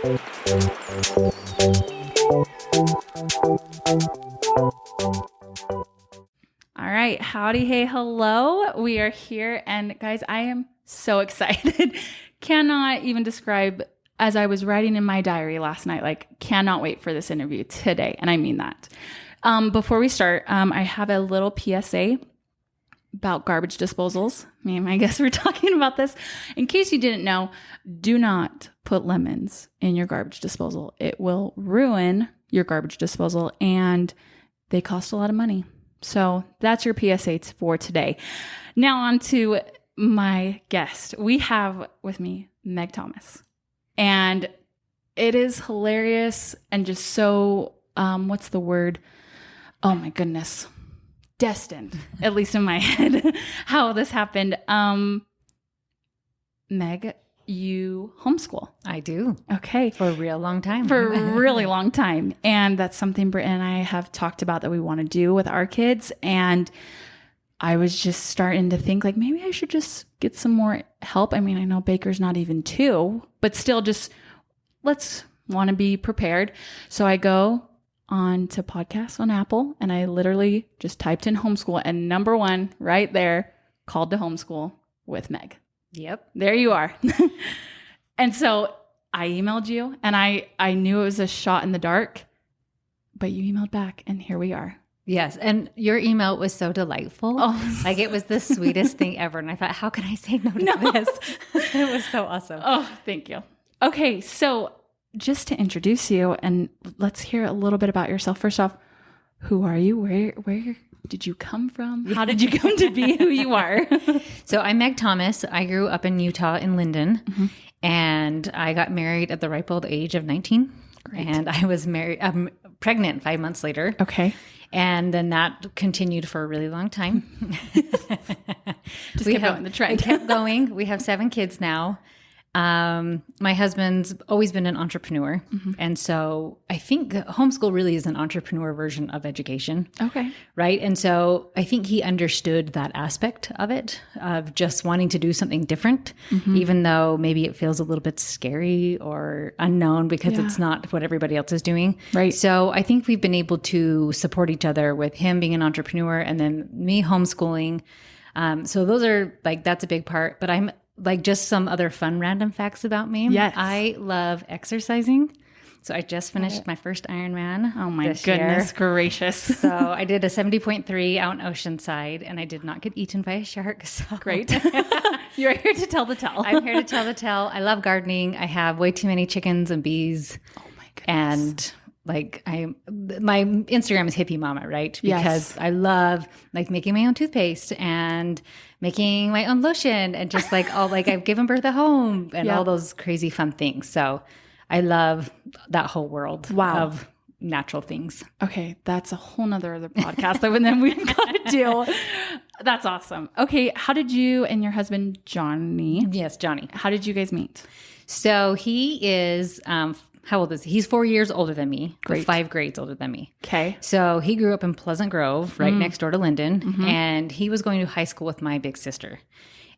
All right. Howdy, hey, hello. We are here. And guys, I am so excited. Cannot even describe, as I was writing in my diary last night, like cannot wait for this interview today. And I mean that. Before we start, I have a little PSA about garbage disposals. Me and my guests were talking about this. In case you didn't know, do not put lemons in your garbage disposal. It will ruin your garbage disposal and they cost a lot of money. So that's your PSA for today. Now on to my guest. We have with me Meg Thomas. And it is hilarious and just so, what's the word? Oh my goodness. Destined, at least in my head, how this happened. Meg, you homeschool. I do. Okay. For a real long time. For a really long time. And that's something Britt and I have talked about that we want to do with our kids. And I was just starting to think like, maybe I should just get some more help. I mean, I know Baker's not even 2, but still just let's want to be prepared. So I go on to podcasts on Apple and I literally just typed in homeschool and number 1 right there, called to homeschool with Meg. Yep. There you are. And so I emailed you and I knew it was a shot in the dark, but you emailed back and here we are. Yes. And your email was so delightful. Oh, like it was the sweetest thing ever. And I thought, how can I say no to this? It was so awesome. Oh, thank you. Okay. So just to introduce you and let's hear a little bit about yourself. First off, who are you? Where did you come from? How did you come to be who you are? So I'm Meg Thomas. I grew up in Utah in Linden and I got married at the ripe old age of 19. Great. And I was pregnant 5 months later. Okay. And then that continued for a really long time. Just kept going, the trend. We kept going. We have 7 kids now. My husband's always been an entrepreneur. And so I think homeschool really is an entrepreneur version of education. Okay. Right. And so I think he understood that aspect of it, of just wanting to do something different, even though maybe it feels a little bit scary or unknown because it's not what everybody else is doing. Right. So I think we've been able to support each other with him being an entrepreneur and then me homeschooling. So those are like, that's a big part, but I'm like just some other fun random facts about me. Yes. I love exercising. So I just finished my first Ironman. Oh my goodness gracious. So I did a 70.3 out in Oceanside and I did not get eaten by a shark. So Great. You're here to tell the tale. I'm here to tell the tale. I love gardening. I have way too many chickens and bees. Oh my goodness. And like my Instagram is hippie mama, right? Because I love like making my own toothpaste and making my own lotion and just like all like I've given birth at home and all those crazy fun things. So I love that whole world of natural things. Okay. That's a whole nother other podcast that then we've got to do. That's awesome. Okay. How did you and your husband, Johnny? Yes, Johnny. How did you guys meet? So he is, how old is he? He's 4 years older than me. Great. 5 grades older than me. Okay. So he grew up in Pleasant Grove, right next door to Linden. And he was going to high school with my big sister.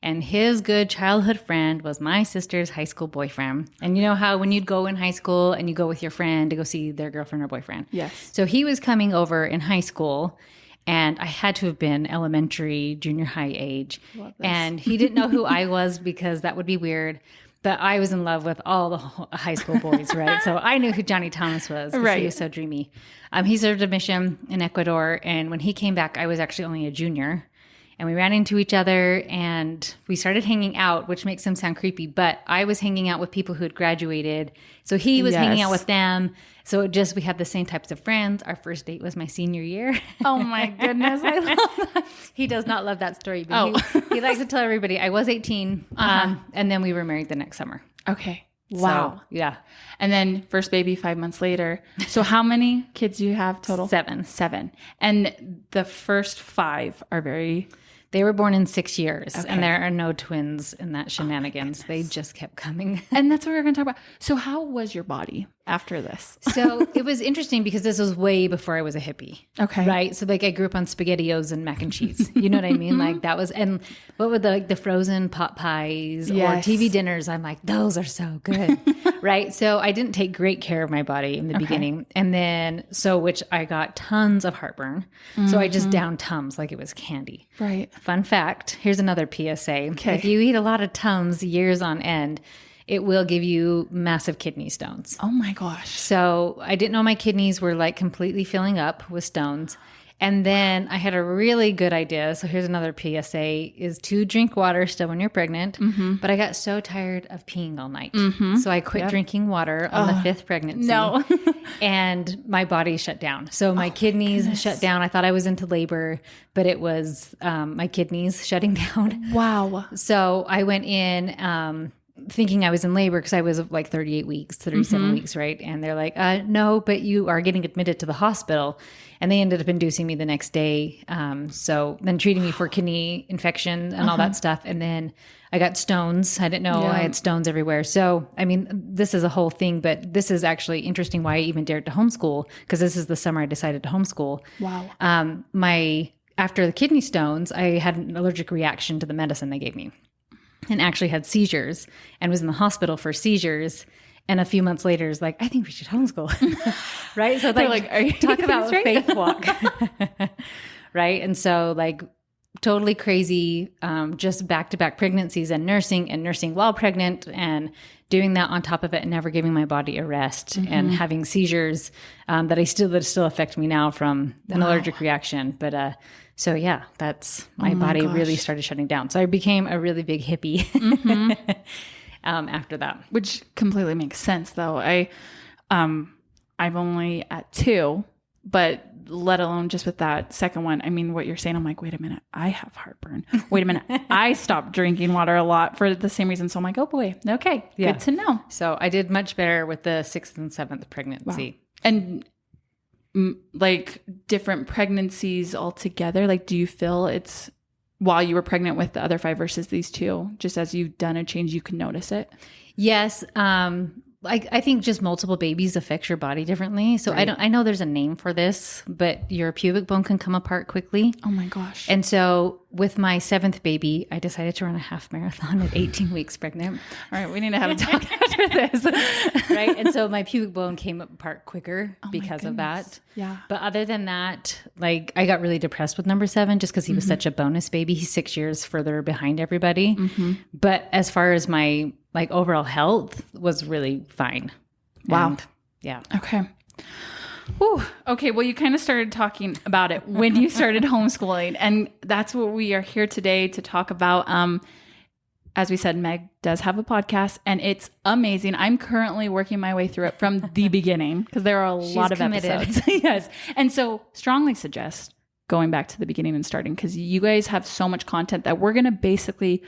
And his good childhood friend was my sister's high school boyfriend. And you know how when you'd go in high school and you go with your friend to go see their girlfriend or boyfriend? Yes. So he was coming over in high school. And I had to have been elementary, junior high age. And he didn't know who I was because that would be weird. But I was in love with all the high school boys, right? So I knew who Johnny Thomas was because he was so dreamy. He served a mission in Ecuador. And when he came back, I was actually only a junior. And we ran into each other and we started hanging out, which makes him sound creepy. But I was hanging out with people who had graduated. So he was hanging out with them. So we had the same types of friends. Our first date was my senior year. Oh my goodness. I love that. He does not love that story, but he likes to tell everybody I was 18. And then we were married the next summer. Okay. Wow. So, yeah. And then first baby 5 months later. So how many kids do you have total? 7. 7. And the first 5 are very... They were born in 6 years, and there are no twins in that shenanigans. They just kept coming. And that's what we're going to talk about. So how was your body after this? So it was interesting because this was way before I was a hippie. Okay. Right. So like I grew up on SpaghettiOs and mac and cheese. You know what I mean? Like that was, and what were the frozen pot pies or TV dinners? I'm like, those are so good. Right. So I didn't take great care of my body in the beginning. And then, which I got tons of heartburn. So I just downed Tums like it was candy. Right. Fun fact. Here's another PSA. Okay. If you eat a lot of Tums years on end, it will give you massive kidney stones. Oh my gosh. So I didn't know my kidneys were like completely filling up with stones. And then I had a really good idea. So here's another PSA is to drink water still when you're pregnant. But I got so tired of peeing all night. So I quit drinking water on the 5th pregnancy. No. And my body shut down. So my kidneys shut down. I thought I was into labor, but it was my kidneys shutting down. Wow. So I went in thinking I was in labor because I was like 38 weeks, 37 weeks, right? And they're like, no, but you are getting admitted to the hospital. And they ended up inducing me the next day. So then treating me for kidney infection and all that stuff. And then I got stones. I didn't know I had stones everywhere. So, I mean, this is a whole thing, but this is actually interesting why I even dared to homeschool, because this is the summer I decided to homeschool. Wow. After the kidney stones, I had an allergic reaction to the medicine they gave me, and actually had seizures and was in the hospital for seizures. And a few months later is like, I think we should homeschool. Right. So like are you talk about a faith walk. Right. And so like totally crazy, just back-to-back pregnancies and nursing while pregnant and doing that on top of it and never giving my body a rest and having seizures that still affect me now from an allergic reaction. But so yeah, that's my body really started shutting down. So I became a really big hippie after that. Which completely makes sense though. I've only at 2, but let alone just with that second one. I mean, what you're saying, I'm like, wait a minute, I have heartburn. Wait a minute. I stopped drinking water a lot for the same reason. So I'm like, oh boy. Okay. Yeah. Good to know. So I did much better with the 6th and 7th pregnancy. Wow. And like different pregnancies altogether, like, do you feel it's while you were pregnant with the other 5 versus these 2, just as you've done a change, you can notice it? Yes. I think just multiple babies affects your body differently. So Right. I know there's a name for this, but your pubic bone can come apart quickly. Oh my gosh. And so with my 7th baby, I decided to run a half marathon at 18 weeks pregnant. All right. We need to have a talk after this. Right. And so my pubic bone came apart quicker because of that. Yeah. But other than that, like I got really depressed with number 7 just because he was such a bonus baby. He's 6 years further behind everybody. But as far as my like overall health was really fine. Wow. And, yeah. Okay. Whew. Okay. Well, you kind of started talking about it when you started homeschooling, and that's what we are here today to talk about. As we said, Meg does have a podcast, and it's amazing. I'm currently working my way through it from the beginning because there are a lot of episodes. Yes. And so strongly suggest going back to the beginning and starting, because you guys have so much content that we're going to basically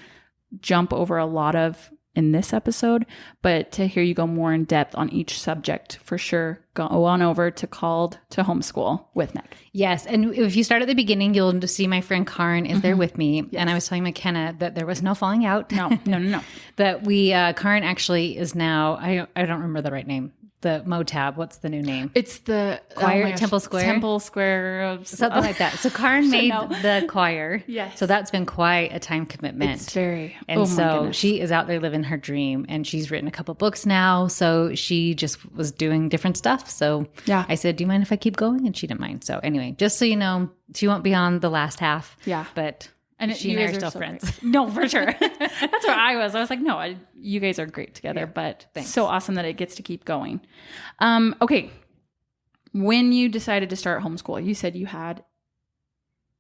jump over a lot of in this episode, but to hear you go more in depth on each subject, for sure, go on over to Called to Homeschool with Meg. Yes. And if you start at the beginning, you'll see my friend Karen is there with me. Yes. And I was telling McKenna that there was no falling out. No. That Karen actually is now, I don't remember the right name. The MOTAB, what's the new name? It's the choir, Temple Square. Something like that. So Karen made the choir. Yes. So that's been quite a time commitment. It's very. And so she is out there living her dream, and she's written a couple books now. So she just was doing different stuff. So yeah, I said, do you mind if I keep going? And she didn't mind. So anyway, just so you know, she won't be on the last half. Yeah. But and she and I are still friends. Great. No, for sure. That's where I was. I was like, no, you guys are great together, yeah, but thanks. So awesome that it gets to keep going. Okay. When you decided to start homeschool, you said you had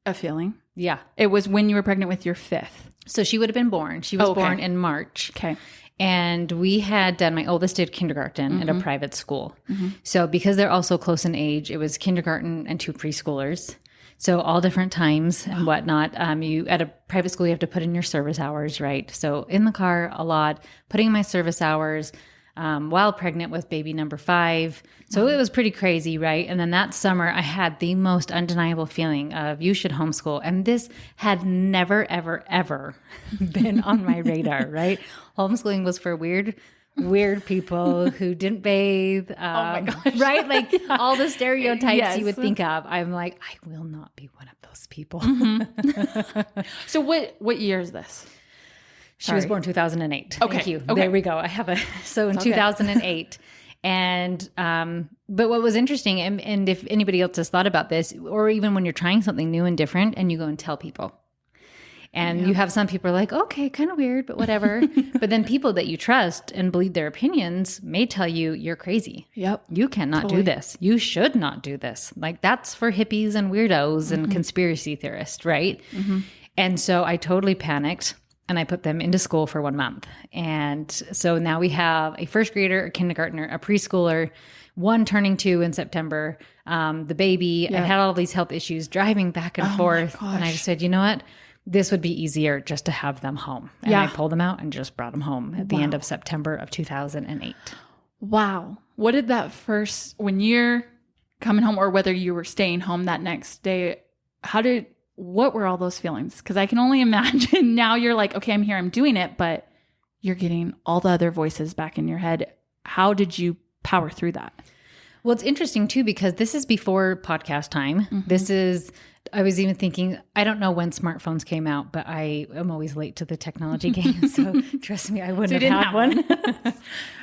a feeling. Yeah. It was when you were pregnant with your 5th. So she would have been born. She was born in March. Okay. And we had done, my oldest did kindergarten at a private school. So because they're also close in age, it was kindergarten and 2 preschoolers. So all different times and whatnot. You at a private school, you have to put in your service hours, right? So in the car a lot, putting in my service hours while pregnant with baby number 5. So it was pretty crazy, right? And then that summer, I had the most undeniable feeling of you should homeschool. And this had never, ever, ever been on my radar, right? Homeschooling was for weird weird people who didn't bathe. Oh my gosh. Right? Like all the stereotypes Yes. you would think of. I'm like, I will not be one of those people. So what year is this? She was born 2008. Okay. Thank you. Okay. There we go. I have so in okay. 2008. And, but what was interesting, and if anybody else has thought about this, or even when you're trying something new and different and you go and tell people, and you have some people are like, okay, kind of weird, but whatever. But then people that you trust and believe their opinions may tell you you're crazy. Yep. You cannot do this. You should not do this. Like that's for hippies and weirdos and conspiracy theorists, right? And so I totally panicked. And I put them into school for 1 month. And so now we have a first grader, a kindergartner, a preschooler, one turning 2 in September, the baby. I had all these health issues driving back and forth. And I just said, you know what? This would be easier just to have them home. And I pulled them out and just brought them home at the end of September of 2008. Wow. What did that first, when you're coming home or whether you were staying home that next day, what were all those feelings? Because I can only imagine now you're like, okay, I'm here, I'm doing it, but you're getting all the other voices back in your head. How did you power through that? Well, it's interesting too, because this is before podcast time. I was even thinking, I don't know when smartphones came out, but I am always late to the technology game. So trust me, I wouldn't have had one.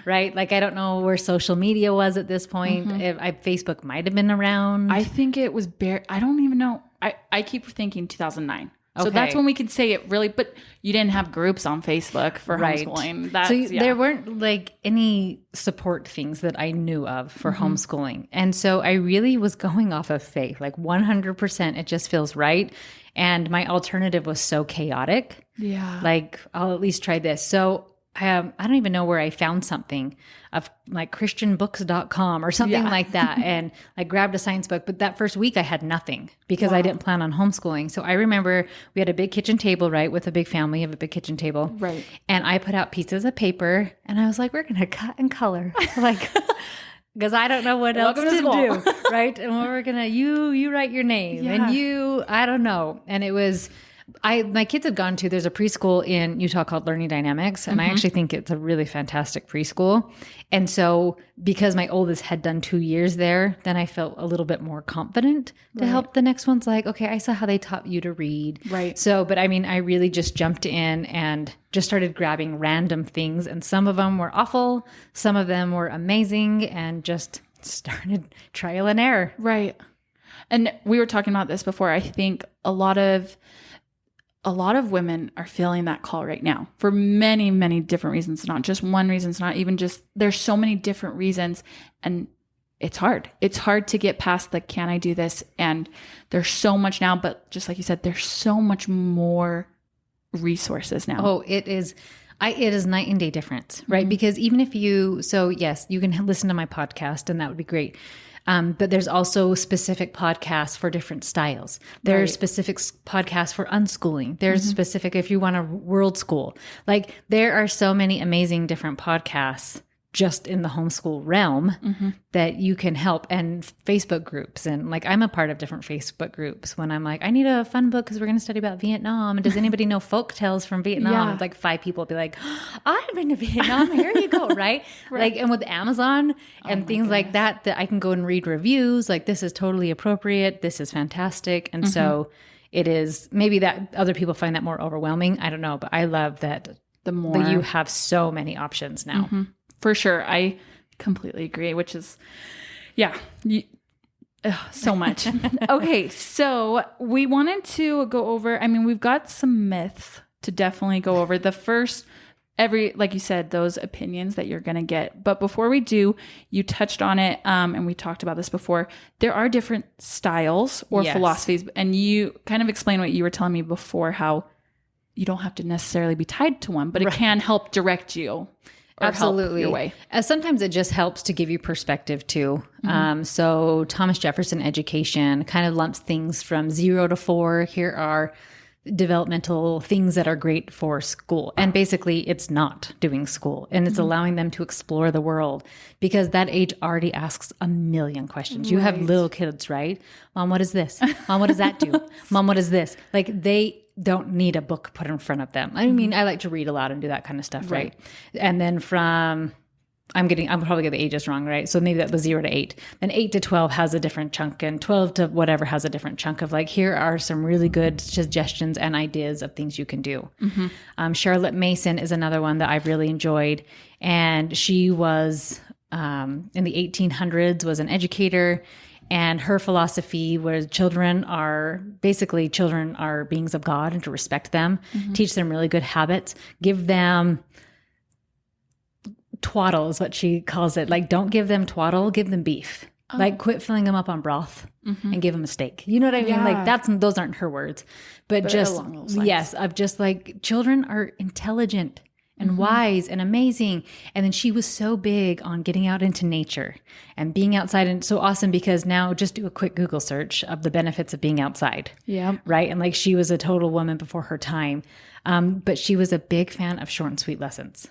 Right? Like, I don't know where social media was at this point. Facebook might have been around. I think it was I don't even know. I keep thinking 2009. So that's when we could say it really, but you didn't have groups on Facebook for homeschooling. There weren't like any support things that I knew of for homeschooling. And so I really was going off of faith, like 100%. It just feels right. And my alternative was so chaotic. Yeah. Like, I'll at least try this. So I don't even know where I found something of like christianbooks.com or something like that. And I grabbed a science book, but that first week I had nothing because I didn't plan on homeschooling. So I remember we had a big kitchen table, right? With a big family, you have a big kitchen table. Right. And I put out pieces of paper and I was like, we're going to cut and color. Like, because I don't know what else to do. Right. And we're going to, you write your name and I don't know. And it was, my kids have gone to, there's a preschool in Utah called Learning Dynamics. And I actually think it's a really fantastic preschool. And so because my oldest had done 2 years there, then I felt a little bit more confident to help the next one's like, okay, I saw how they taught you to read. Right. So, but I mean, I really just jumped in and just started grabbing random things. And some of them were awful. Some of them were amazing and just started trial and error. Right. And we were talking about this before. I think a lot of women are feeling that call right now for many, many different reasons. Not just one reason. It's not even just, there's so many different reasons. And it's hard. It's hard to get past the, can I do this? And there's so much now, but just like you said, there's so much more resources now. Oh, it is night and day difference, right? Because even if yes, you can listen to my podcast and that would be great. But there's also specific podcasts for different styles. There's specific podcasts for unschooling. There's specific, if you want a world school, like there are so many amazing different podcasts just in the homeschool realm that you can help, and Facebook groups. And like, I'm a part of different Facebook groups when I'm like, I need a fun book because we're going to study about Vietnam. And does anybody know folk tales from Vietnam? Like 5 people will be like, I've been to Vietnam. Here you go. Right. Like, and with Amazon and things like that I can go and read reviews. Like, this is totally appropriate. This is fantastic. And so it is, maybe that other people find that more overwhelming. I don't know, but I love that that you have so many options now. For sure. I completely agree, which is, so much. Okay. So we wanted to go over, we've got some myths to definitely go over. The first, like you said, those opinions that you're going to get. But before we do, you touched on it, and we talked about this before. There are different styles or philosophies, and you kind of explained what you were telling me before, how you don't have to necessarily be tied to one, but it can help direct you. Absolutely. Your way. Sometimes it just helps to give you perspective too. So Thomas Jefferson education kind of lumps things from 0 to 4. Here are developmental things that are great for school. And basically it's not doing school, and it's allowing them to explore the world, because that age already asks a million questions. You have little kids, right? Mom, what is this? Mom, what does that do? Mom, what is this? Like, they don't need a book put in front of them. I mean, I like to read a lot and do that kind of stuff, right? And then from I'm probably getting the ages wrong, right? So maybe that was 0 to 8. Then 8 to 12 has a different chunk, and 12 to whatever has a different chunk of like, here are some really good suggestions and ideas of things you can do. Charlotte Mason is another one that I've really enjoyed. And she was, in the 1800s, was an educator. And her philosophy was children are beings of God, and to respect them, teach them really good habits, give them twaddle is what she calls it. Like, don't give them twaddle, give them beef. Like, quit filling them up on broth and give them a steak. You know what I mean? Yeah. Like, those aren't her words, but just, along those lines. yes, of just like, children are intelligent and wise and amazing. And then she was so big on getting out into nature and being outside. And so awesome, because now just do a quick Google search of the benefits of being outside. Yeah. Right. And like, she was a total woman before her time. But she was a big fan of short and sweet lessons.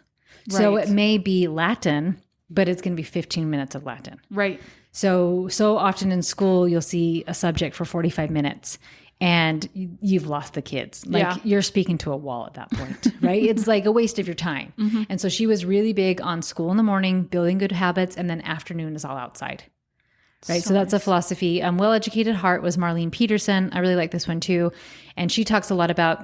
So Right. it may be Latin, but it's going to be 15 minutes of Latin. Right. So often in school, you'll see a subject for 45 minutes and you've lost the kids. Like, you're speaking to a wall at that point, right? It's like a waste of your time. And so she was really big on school in the morning, building good habits, and then afternoon is all outside. Right. So that's a philosophy. Well-Educated Heart was Marlene Peterson. I really like this one too. And she talks a lot about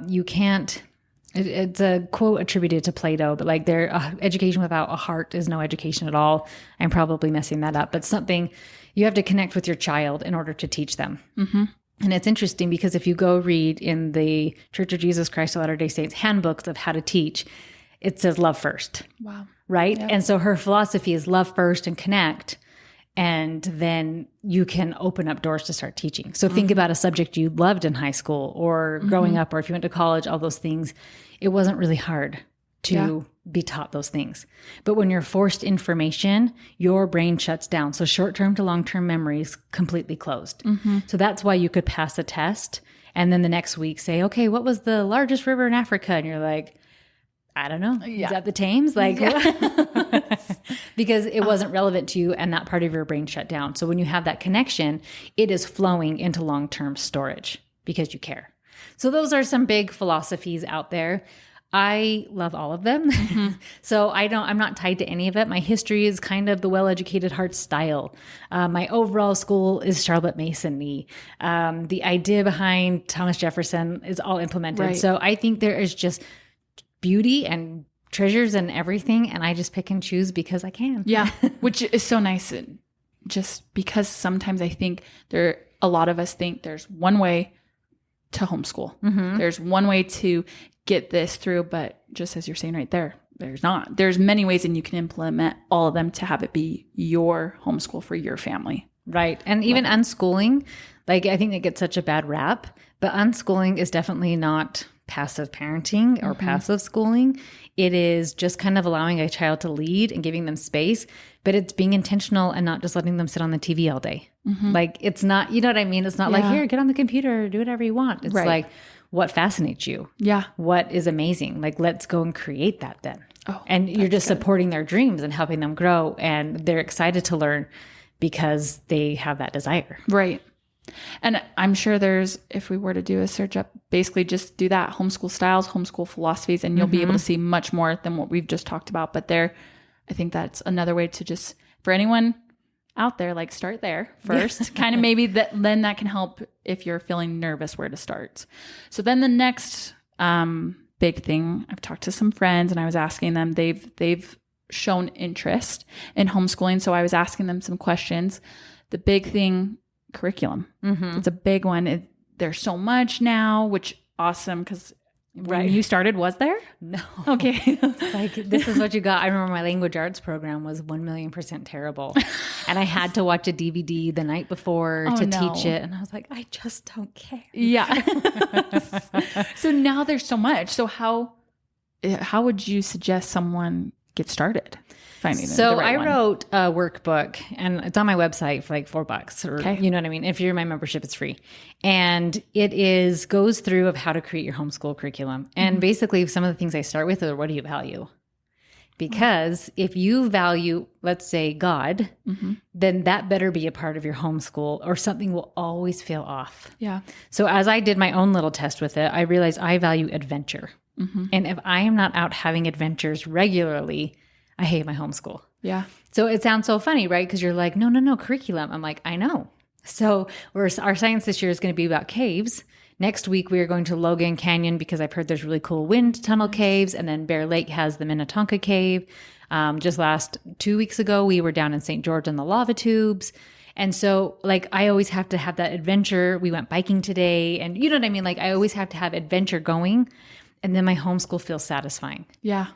it's a quote attributed to Plato, but like education without a heart is no education at all. I'm probably messing that up, but something you have to connect with your child in order to teach them. And it's interesting because if you go read in the Church of Jesus Christ of Latter-day Saints handbooks of how to teach, it says love first. Wow. Right. Yep. And so her philosophy is love first and connect. And then you can open up doors to start teaching. So think about a subject you loved in high school or growing up, or if you went to college, all those things. It wasn't really hard to be taught those things. But when you're forced information, your brain shuts down. So short-term to long-term memory is completely closed. So that's why you could pass a test and then the next week say, okay, what was the largest river in Africa? And you're like, I don't know. Is that the Thames? Like, because it wasn't relevant to you and that part of your brain shut down. So when you have that connection, it is flowing into long-term storage because you care. So those are some big philosophies out there. I love all of them. So I'm not tied to any of it. My history is kind of the Well-Educated Heart style. My overall school is Charlotte Mason-y. The idea behind Thomas Jefferson is all implemented. Right. So I think there is just beauty and treasures and everything. And I just pick and choose because I can. Yeah. Which is so nice. Just because sometimes I think a lot of us think there's one way to homeschool. There's one way to get this through, but just as you're saying right there, there's not. There's many ways, and you can implement all of them to have it be your homeschool for your family. Right. And even unschooling, like I think it gets such a bad rap, but unschooling is definitely not passive parenting or passive schooling. It is just kind of allowing a child to lead and giving them space, but it's being intentional and not just letting them sit on the TV all day. Like, it's not, you know what I mean? It's not like, here, get on the computer, do whatever you want. It's like, what fascinates you? Yeah. What is amazing? Like, let's go and create that then. And you're just supporting their dreams and helping them grow. And they're excited to learn because they have that desire. Right. And I'm sure if we were to do a search up, basically just do that, homeschool styles, homeschool philosophies, and you'll be able to see much more than what we've just talked about. But I think that's another way to just, for anyone out there, like, start there first, kind of maybe then that can help if you're feeling nervous where to start. So then the next big thing, I've talked to some friends and I was asking them, they've shown interest in homeschooling. So I was asking them some questions. The big thing, curriculum. It's a big one. There's so much now, which awesome, because when you started, was there? No. Okay. Like, this is what you got. I remember my language arts program was 1,000,000% terrible. And I had to watch a DVD the night before to teach it. And I was like, I just don't care. Yeah. So now there's so much. So how would you suggest someone get started finding the right one? Wrote a workbook, and it's on my website for like $4 or, you know what I mean? If you're in my membership, it's free. And it goes through of how to create your homeschool curriculum. And basically some of the things I start with are, what do you value? Because if you value, let's say, God, then that better be a part of your homeschool, or something will always feel off. Yeah. So as I did my own little test with it, I realized I value adventure. And if I am not out having adventures regularly, I hate my homeschool. Yeah. So it sounds so funny, right? Because you're like, no, curriculum. I'm like, I know. So our science this year is going to be about caves. Next week, we are going to Logan Canyon because I've heard there's really cool wind tunnel caves. And then Bear Lake has the Minnetonka Cave. Just 2 weeks ago, we were down in St. George in the lava tubes. And so like, I always have to have that adventure. We went biking today and you know what I mean? Like I always have to have adventure going and then my homeschool feels satisfying. Yeah.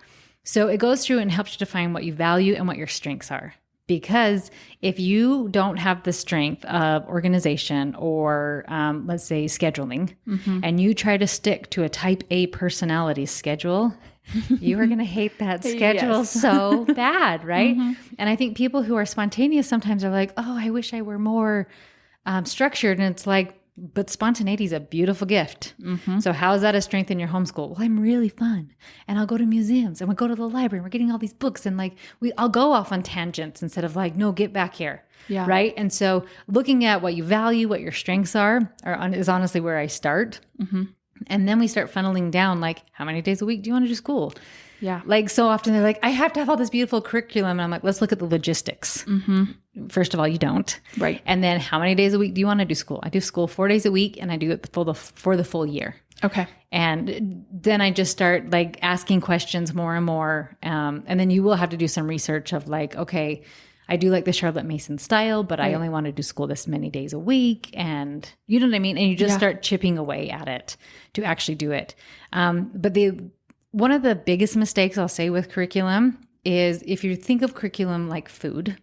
So it goes through and helps you define what you value and what your strengths are. Because if you don't have the strength of organization or let's say scheduling, and you try to stick to a type A personality schedule, you are going to hate that schedule so bad, right? And I think people who are spontaneous sometimes are like, oh, I wish I were more structured. And it's like, but spontaneity is a beautiful gift. So how is that a strength in your homeschool? Well, I'm really fun and I'll go to museums and we'll go to the library and we're getting all these books and like I'll go off on tangents instead of like, no, get back here. Yeah. Right. And so looking at what you value, what your strengths is honestly where I start. And then we start funneling down like, how many days a week do you want to do school? Yeah. Like so often they're like, I have to have all this beautiful curriculum. And I'm like, let's look at the logistics. First of all, you don't. Right. And then how many days a week do you want to do school? I do school 4 days a week and I do it for the full year. Okay. And then I just start like asking questions more and more. And then you will have to do some research of like, okay, I do like the Charlotte Mason style, but I only want to do school this many days a week. And you know what I mean? And you just start chipping away at it to actually do it. But one of the biggest mistakes I'll say with curriculum is if you think of curriculum like food,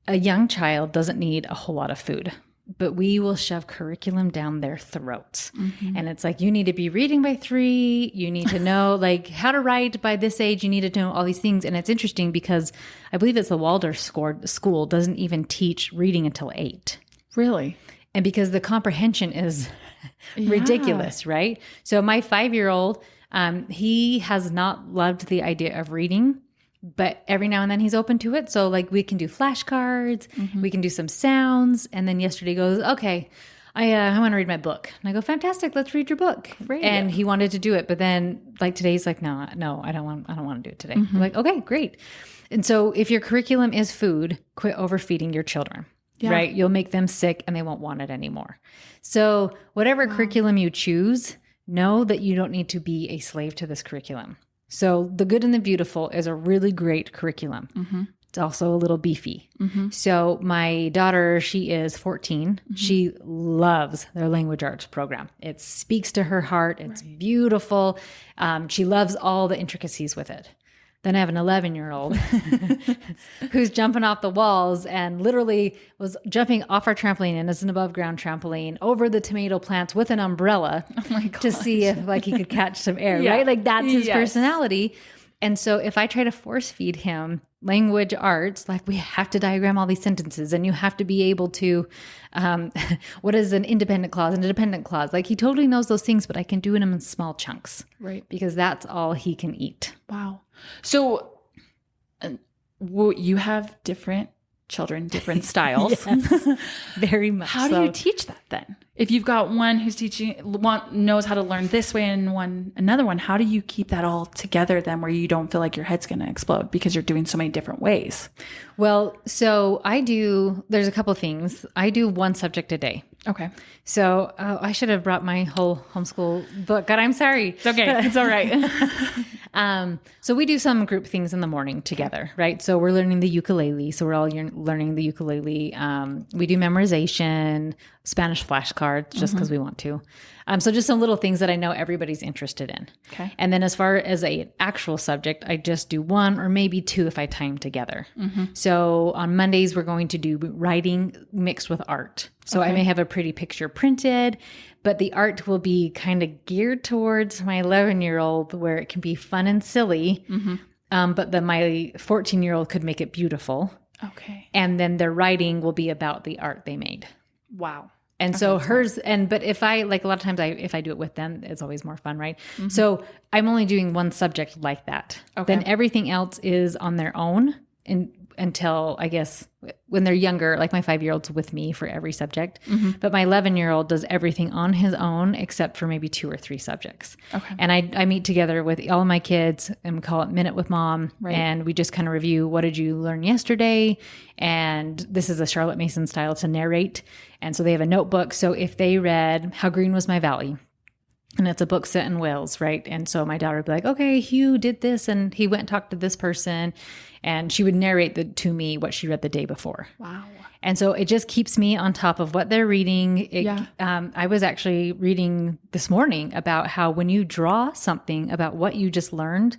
a young child doesn't need a whole lot of food, but we will shove curriculum down their throats. And it's like, you need to be reading by 3. You need to know like how to write by this age. You need to know all these things. And it's interesting because I believe it's the Waldorf school doesn't even teach reading until 8. Really? And because the comprehension is ridiculous, right? So my 5-year-old, he has not loved the idea of reading, but every now and then he's open to it. So like we can do flashcards, we can do some sounds. And then yesterday he goes, okay, I want to read my book. And I go, fantastic. Let's read your book. Great. And he wanted to do it. But then like today he's like, no, I don't want to do it today. I'm like, okay, great. And so if your curriculum is food, quit overfeeding your children. Yeah. Right? You'll make them sick and they won't want it anymore. So whatever curriculum you choose, know that you don't need to be a slave to this curriculum. So The Good and the Beautiful is a really great curriculum. It's also a little beefy. So my daughter, she is 14. She loves their language arts program. It speaks to her heart. It's beautiful. She loves all the intricacies with it. Then I have an 11-year-old who's jumping off the walls and literally was jumping off our trampoline, and it's an above ground trampoline, over the tomato plants with an umbrella to see if like he could catch some air, right? Like that's his personality. And so if I try to force feed him language arts, like we have to diagram all these sentences and you have to be able to, what is an independent clause, and a dependent clause? Like he totally knows those things, but I can do them in small chunks. Right. Because that's all he can eat. Wow. So you have different children, different styles. Yes, very much. How do you teach that then? If you've got one who's knows how to learn this way and another one, how do you keep that all together then where you don't feel like your head's going to explode because you're doing so many different ways? Well, so there's a couple of things. I do one subject a day. Okay. So I should have brought my whole homeschool book. God, I'm sorry. It's okay. It's all right. So we do some group things in the morning together, right? So we're learning the ukulele. So we're all learning the ukulele. We do memorization, Spanish flashcards, just because we want to. So just some little things that I know everybody's interested in. Okay. And then as far as an actual subject, I just do 1 or maybe 2 if I tie them together. So on Mondays, we're going to do writing mixed with art. So I may have a pretty picture printed, but the art will be kind of geared towards my 11-year-old where it can be fun and silly. But then my 14-year-old could make it beautiful. Okay. And then their writing will be about the art they made. Wow. And so hers, but if I, like a lot of times if I do it with them, it's always more fun, right? So I'm only doing one subject like that. Okay. Then everything else is on their own until I guess when they're younger, like my 5-year-old's with me for every subject, but my 11-year-old does everything on his own except for maybe 2 or 3 subjects. Okay. And I meet together with all of my kids and we call it Minute with Mom. Right. And we just kind of review, what did you learn yesterday? And this is a Charlotte Mason style to narrate. And so they have a notebook. So if they read How Green Was My Valley, and it's a book set in Wales, right? And so my daughter would be like, okay, Hugh did this and he went and talked to this person. And she would narrate to me what she read the day before. Wow. And so it just keeps me on top of what they're reading. I was actually reading this morning about how when you draw something about what you just learned,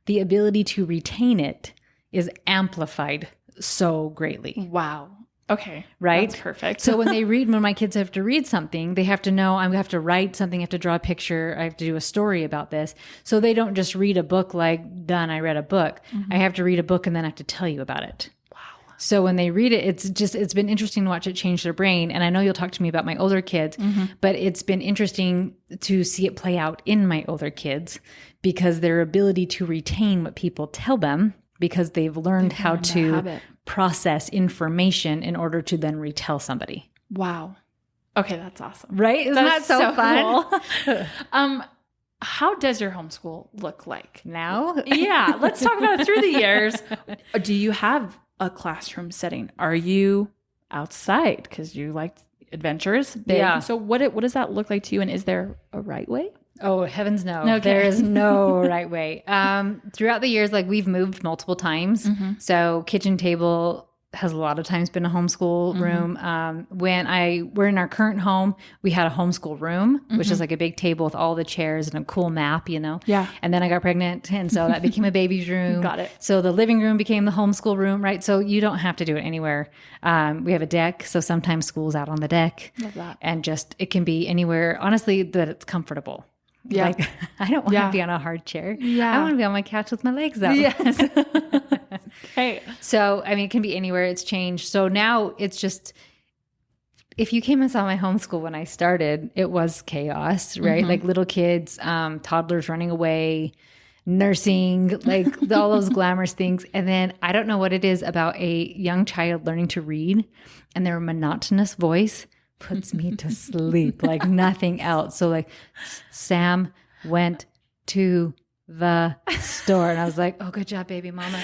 the ability to retain it is amplified so greatly. Wow. Okay. Right? That's perfect. So when my kids have to read something, they have to know I have to write something, I have to draw a picture, I have to do a story about this. So they don't just read a book like, done, I read a book. I have to read a book and then I have to tell you about it. Wow. So when they read it, it's been interesting to watch it change their brain. And I know you'll talk to me about my older kids, but it's been interesting to see it play out in my older kids because their ability to retain what people tell them, because they've learned how to process information in order to then retell somebody. Wow. Okay, that's awesome. Right? Isn't that so fun? Cool. How does your homeschool look like Now? Yeah, let's talk about it through the years. Do you have a classroom setting? Are you outside because you like adventures? Big? Yeah. So what does that look like to you? And is there a right way? Oh, heavens no. Okay. There is no right way. Throughout the years, like we've moved multiple times. So kitchen table has a lot of times been a homeschool room. When we're in our current home, we had a homeschool room, which is like a big table with all the chairs and a cool map, Yeah. And then I got pregnant. And so that became a baby's room. Got it. So the living room became the homeschool room, right? So you don't have to do it anywhere. We have a deck. So sometimes school's out on the deck. Love that. And it can be anywhere, honestly, that it's comfortable. Yeah. Like, I don't want to be on a hard chair. Yeah. I want to be on my couch with my legs up. Yes. Hey. So, I mean, it can be anywhere. It's changed. So now it's just, if you came and saw my homeschool when I started, it was chaos, right? Like little kids, toddlers running away, nursing, like all those glamorous things. And then I don't know what it is about a young child learning to read and their monotonous voice puts me to sleep like nothing else. So like Sam went to the store and I was like, oh, good job, baby mama.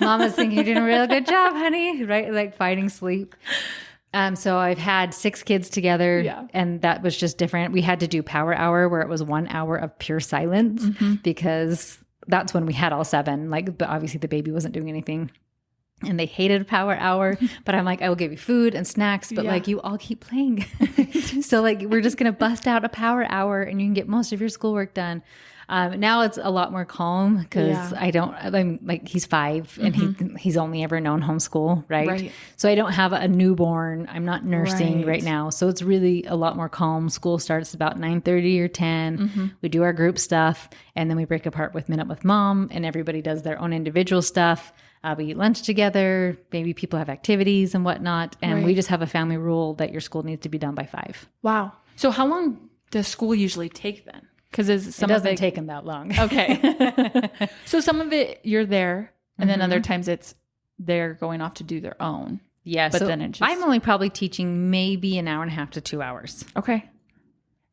Mama's thinking you're doing a real good job, honey. Right? Like fighting sleep. So I've had 6 kids together and that was just different. We had to do power hour where it was 1 hour of pure silence because that's when we had all 7. Like, but obviously the baby wasn't doing anything. And they hated power hour, but I'm like, I will give you food and snacks, but like you all keep playing. So like, we're just going to bust out a power hour and you can get most of your schoolwork done. Now it's a lot more calm because I'm like, he's 5 and he's only ever known homeschool. Right. So I don't have a newborn. I'm not nursing right now. So it's really a lot more calm. School starts about 9:30 or 10. We do our group stuff and then we break apart with Minute with Mom and everybody does their own individual stuff. We eat lunch together. Maybe people have activities and whatnot. And we just have a family rule that your school needs to be done by 5. Wow. So how long does school usually take then? Because it doesn't take them that long. Okay. So some of it you're there and then other times it's they're going off to do their own. Yeah. But so then it just... I'm only probably teaching maybe an hour and a half to 2 hours. Okay.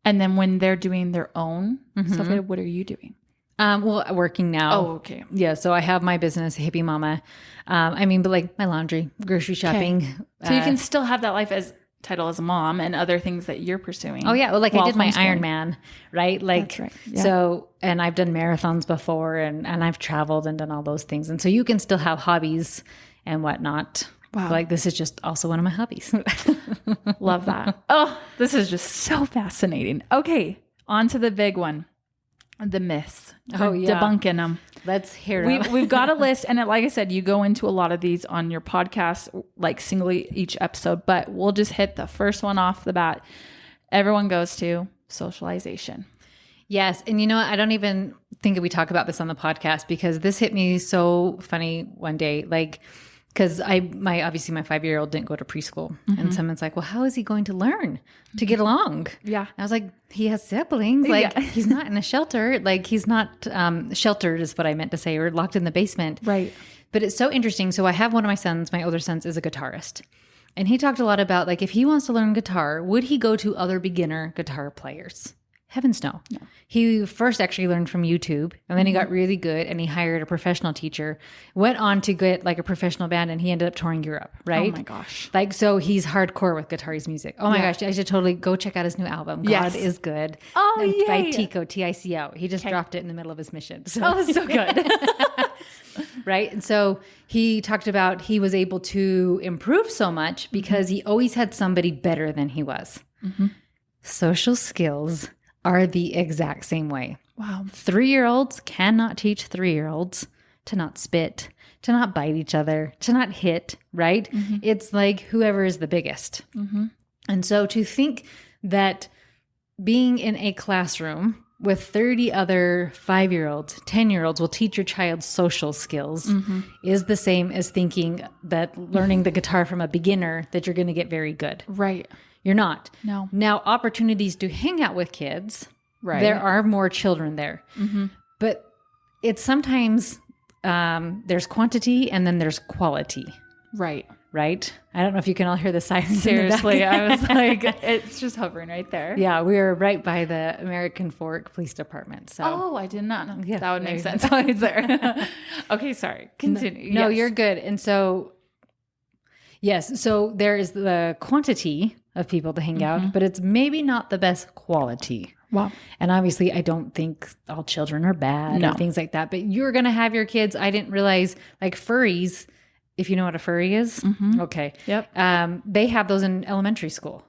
And then when they're doing their own stuff, what are you doing? Well, working now. Oh, okay. Yeah. So I have my business, Hippie Mama. But like my laundry, grocery shopping. So you can still have that life as title as a mom and other things that you're pursuing. Oh yeah. Well, like I did my Ironman, right? Like, that's right. Yeah. So, and I've done marathons before and I've traveled and done all those things. And so you can still have hobbies and whatnot. Wow. Like this is just also one of my hobbies. Love that. Oh, this is just so fascinating. Okay. On to the big one. The myths. Oh, yeah. Debunking them. Let's hear them. We've got a list. And like I said, you go into a lot of these on your podcast, like singly each episode, but we'll just hit the first one off the bat. Everyone goes to socialization. Yes. And you know what? I don't even think that we talk about this on the podcast because this hit me so funny one day. Like, because obviously my 5-year-old didn't go to preschool and someone's like, well, how is he going to learn to get along? Yeah. And I was like, he has siblings. Like he's not in a shelter. Like he's not sheltered is what I meant to say, or locked in the basement. Right. But it's so interesting. So I have one of my sons, my older sons is a guitarist. And he talked a lot about like, if he wants to learn guitar, would he go to other beginner guitar players? Heavens no. He first actually learned from YouTube, and then he got really good and he hired a professional teacher, went on to get like a professional band, and he ended up touring Europe, right? Oh my gosh. Like, so he's hardcore with guitar music. Oh my gosh. I should totally go check out his new album. Yes. God is Good. Oh, and by yay. Tico, Tico. He just dropped it in the middle of his mission. So. Oh, so good. Right. And so he talked about he was able to improve so much because he always had somebody better than he was. Social skills are the exact same way. Wow. 3-year-olds cannot teach 3-year-olds to not spit, to not bite each other, to not hit, right? It's like whoever is the biggest. And so to think that being in a classroom with 30 other 5-year-olds, 10-year-olds will teach your child social skills is the same as thinking that learning the guitar from a beginner that you're going to get very good. Right. You're not. No. Now, opportunities to hang out with kids, Right. there are more children there. But it's sometimes there's quantity and then there's quality. Right. Right? I don't know if you can all hear the sirens. Seriously, I was like, it's just hovering right there. Yeah, we are right by the American Fork Police Department. So. Oh, I did not know. Yeah, That would there make you sense. I was there. Okay, sorry. Continue. No, Yes. you're good. And so, yes, so there is the quantity of people to hang out, but it's maybe not the best quality. Wow. And obviously, I don't think all children are bad No. and things like that, but you're going to have your kids. I didn't realize like furries, if you know what a furry is. Okay. Yep. They have those in elementary school.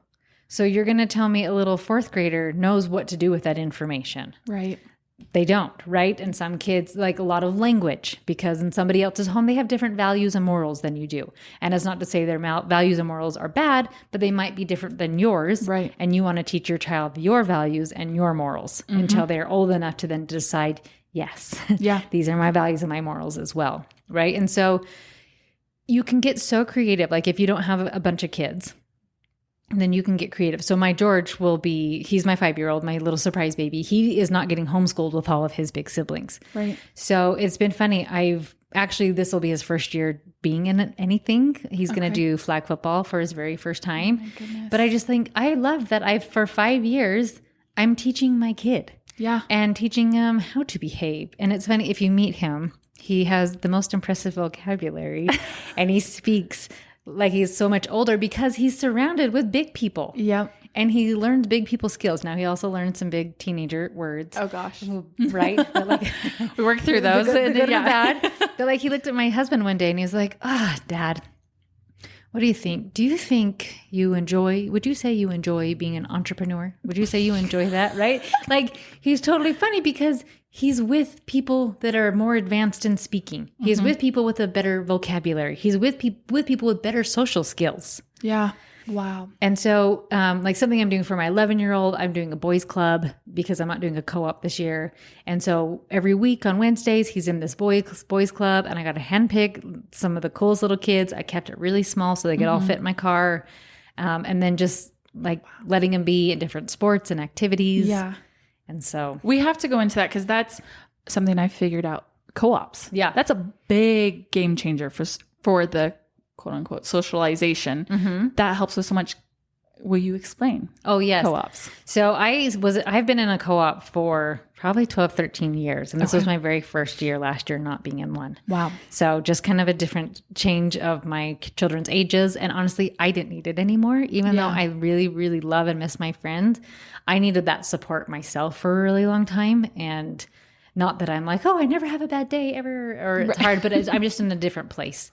So you're going to tell me a little 4th grader knows what to do with that information. Right. They don't, right? And some kids like a lot of language because in somebody else's home, they have different values and morals than you do. And it's not to say their values and morals are bad, but they might be different than yours. Right. And you want to teach your child your values and your morals until they're old enough to then decide, yes, Yeah. these are my values and my morals as well. Right. And so you can get so creative. Like if you don't have a bunch of kids, then you can get creative. So my George he's my 5-year-old, my little surprise baby. He is not getting homeschooled with all of his big siblings. Right. So it's been funny. This will be his first year being in anything. He's going to do flag football for his very first time. Oh my goodness. But I just think I love that for 5 years, I'm teaching my kid. Yeah. And teaching him how to behave. And it's funny, if you meet him, he has the most impressive vocabulary and he speaks like he's so much older because he's surrounded with big people. Yep. And he learns big people skills. Now he also learned some big teenager words. Oh gosh. Right? But like, We worked through those. the good and the Yeah. bad. But like he looked at my husband one day and he was like, Dad, what do you think? Do you think would you say you enjoy being an entrepreneur? Would you say you enjoy that? Right? Like he's totally funny because he's with people that are more advanced in speaking. He's with people with a better vocabulary. He's with people with better social skills. Yeah. Wow. And so like something I'm doing for my 11-year-old, I'm doing a boys club because I'm not doing a co-op this year. And so every week on Wednesdays, he's in this boys club and I got to handpick some of the coolest little kids. I kept it really small so they could all fit in my car. And then just like letting them be in different sports and activities. Yeah. And so We have to go into that because that's something I figured out. Co-ops. Yeah. That's a big game changer for the quote unquote socialization. That helps us so much. Will you explain? Oh, yes. Co-ops. So I've been in a co-op for probably 12, 13 years. And this was my very first year last year not being in one. Wow. So just kind of a different change of my children's ages. And honestly, I didn't need it anymore. Even though I really, really love and miss my friends, I needed that support myself for a really long time. And not that I'm like, I never have a bad day ever, or it's hard, but I'm just in a different place.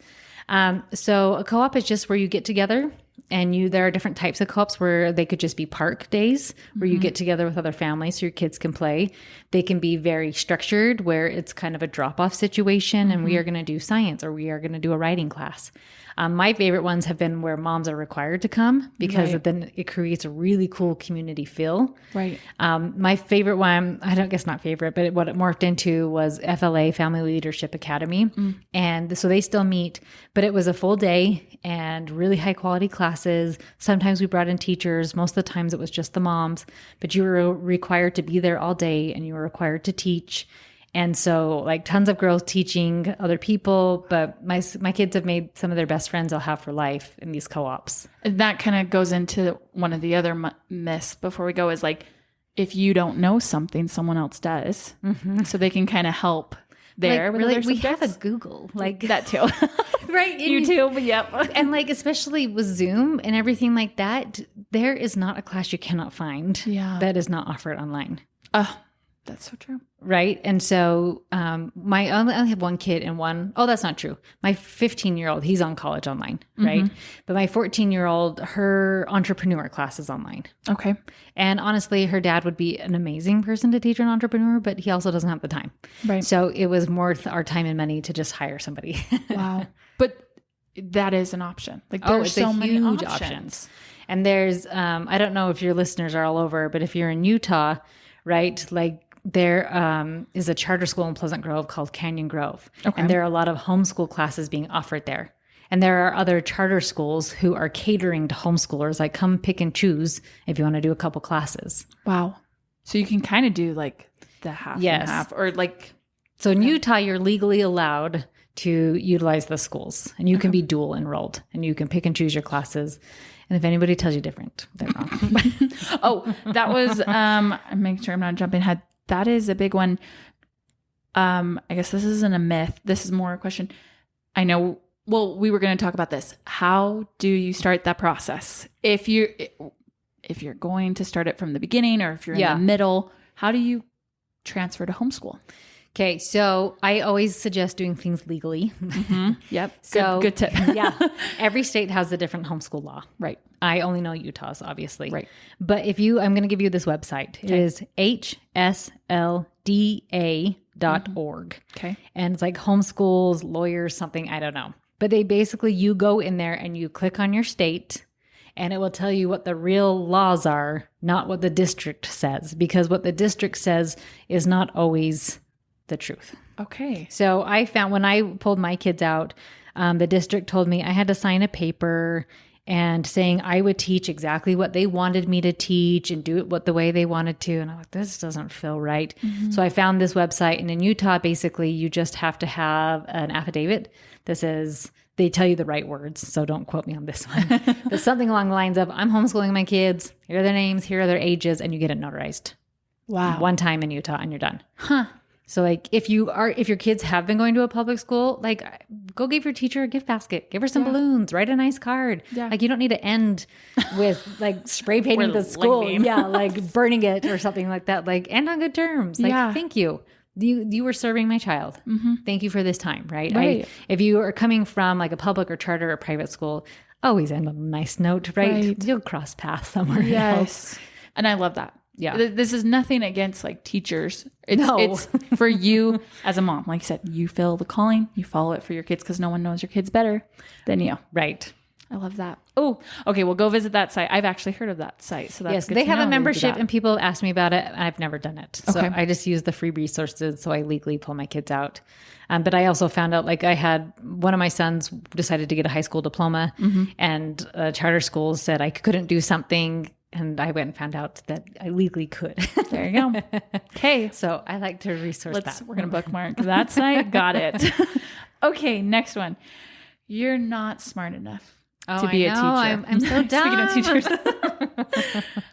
So a co-op is just where you get together and there are different types of co-ops where they could just be park days where you get together with other families so your kids can play. They can be very structured where it's kind of a drop-off situation and we are going to do science or we are going to do a writing class. My favorite ones have been where moms are required to come because then it creates a really cool community feel. Right. My favorite one, guess not favorite, but what it morphed into was FLA, Family Leadership Academy. And so they still meet, but it was a full day and really high quality classes. Sometimes we brought in teachers. Most of the times it was just the moms, but you were required to be there all day and you were required to teach. And so like tons of girls teaching other people, but my kids have made some of their best friends they'll have for life in these co-ops. And that kind of goes into one of the other myths before we go is like, if you don't know something, someone else does. Mm-hmm. So they can kind of help there. Like, really, we have a Google. Like that too. Right. YouTube. Yep. And like, especially with Zoom and everything like that, there is not a class you cannot find that is not offered online. That's so true. Right. And so I only have one kid and that's not true. My 15-year-old, he's on college online. Right. Mm-hmm. But my 14-year-old, her entrepreneur class is online. Okay. And honestly, her dad would be an amazing person to teach an entrepreneur, but he also doesn't have the time. Right. So it was worth our time and money to just hire somebody. Wow. But that is an option. Like there's so many options. And there's, I don't know if your listeners are all over, but if you're in Utah, right, like there is a charter school in Pleasant Grove called Canyon Grove. Okay. And there are a lot of homeschool classes being offered there. And there are other charter schools who are catering to homeschoolers, like come pick and choose if you want to do a couple classes. Wow. So you can kind of do like the half and half or like. So in Utah, you're legally allowed to utilize the schools and you can be dual enrolled and you can pick and choose your classes. And if anybody tells you different, they're wrong. That was, I'm making sure I'm not jumping ahead. That is a big one. I guess this isn't a myth. This is more a question. I know, well, we were going to talk about this. How do you start that process? If you're going to start it from the beginning or if you're in the middle, how do you transfer to homeschool? Okay, so I always suggest doing things legally. Mm-hmm. Yep. So good tip. Every state has a different homeschool law. Right. I only know Utah's, obviously. Right. But I'm going to give you this website. Okay. It is hslda.org. Okay. And it's like homeschools, lawyers, something, I don't know. But they basically, you go in there and you click on your state and it will tell you what the real laws are, not what the district says, because what the district says is not always the truth. Okay. So I found when I pulled my kids out, the district told me I had to sign a paper and saying I would teach exactly what they wanted me to teach and do it the way they wanted to. And I'm like, this doesn't feel right. Mm-hmm. So I found this website, and in Utah, basically you just have to have an affidavit that says they tell you the right words. So don't quote me on this one, but something along the lines of I'm homeschooling my kids. Here are their names. Here are their ages. And you get it notarized. Wow. One time in Utah and you're done. Huh. So like if your kids have been going to a public school, like go give your teacher a gift basket, give her some balloons, write a nice card. Yeah. Like you don't need to end with like spray painting the school. Like burning it or something like that. Like end on good terms. Like thank you. You were serving my child. Mm-hmm. Thank you for this time. Right. If you are coming from like a public or charter or private school, always end on a nice note, right? You'll cross paths somewhere else. And I love that. Yeah. This is nothing against like teachers. It's for you as a mom. Like you said, you feel the calling, you follow it for your kids because no one knows your kids better than you. Right. I love that. Oh, okay. Well, go visit that site. I've actually heard of that site. So that's good. They have a membership and people have asked me about it. I've never done it. So I just use the free resources. So I legally pull my kids out. But I also found out like I had one of my sons decided to get a high school diploma and charter schools said I couldn't do something. And I went and found out that I legally could. There you go. Okay. So I like to resource that. We're going to bookmark that site. Got it. Okay. Next one. You're not smart enough to be a teacher. I'm so dumb. Speaking of teachers.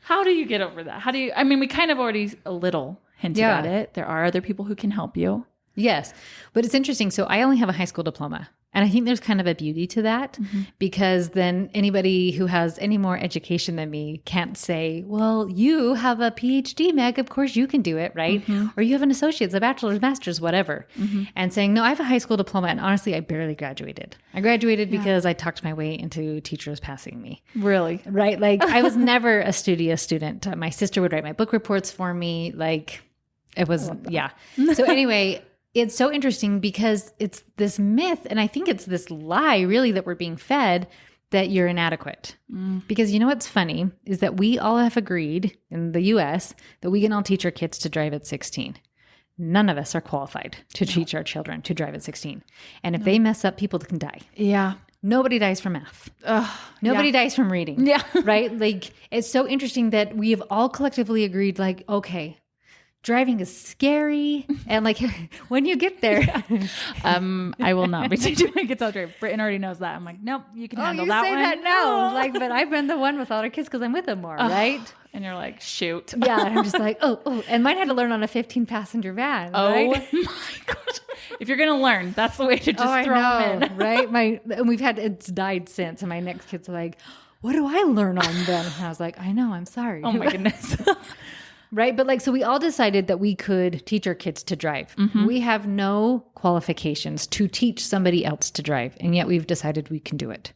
How do you get over that? We kind of already a little hinted at it. There are other people who can help you. Yes. But it's interesting. So I only have a high school diploma. And I think there's kind of a beauty to that because then anybody who has any more education than me can't say, well, you have a PhD, Meg, of course you can do it, right? Mm-hmm. Or you have an associate's, a bachelor's, master's, whatever. Mm-hmm. And saying, no, I have a high school diploma. And honestly, I barely graduated. I graduated because I talked my way into teachers passing me. Really? Right? Like I was never a studious student. My sister would write my book reports for me. Like it was, So anyway, it's so interesting because it's this myth, and I think it's this lie really that we're being fed that you're inadequate. Because you know what's funny is that we all have agreed in the US that we can all teach our kids to drive at 16. None of us are qualified to teach our children to drive at 16. And if they mess up, people can die. Yeah. Nobody dies from math. Nobody dies from reading. Yeah. Right? Like it's so interesting that we have all collectively agreed like, okay, driving is scary. And like when you get there, I will not be teaching my kids how to drive. Britton already knows that. I'm like, nope, you can handle that one. That no. Like, but I've been the one with all our kids because I'm with them more, right? And you're like, shoot. Yeah. And I'm just like, oh. And mine had to learn on a 15-passenger van. Oh right? my gosh. If you're going to learn, that's the way to just throw them in. Right? And it's died since. And my next kids are like, what do I learn on then? And I was like, I know, I'm sorry. Oh my goodness. Right. But like, so we all decided that we could teach our kids to drive. Mm-hmm. We have no qualifications to teach somebody else to drive. And yet we've decided we can do it.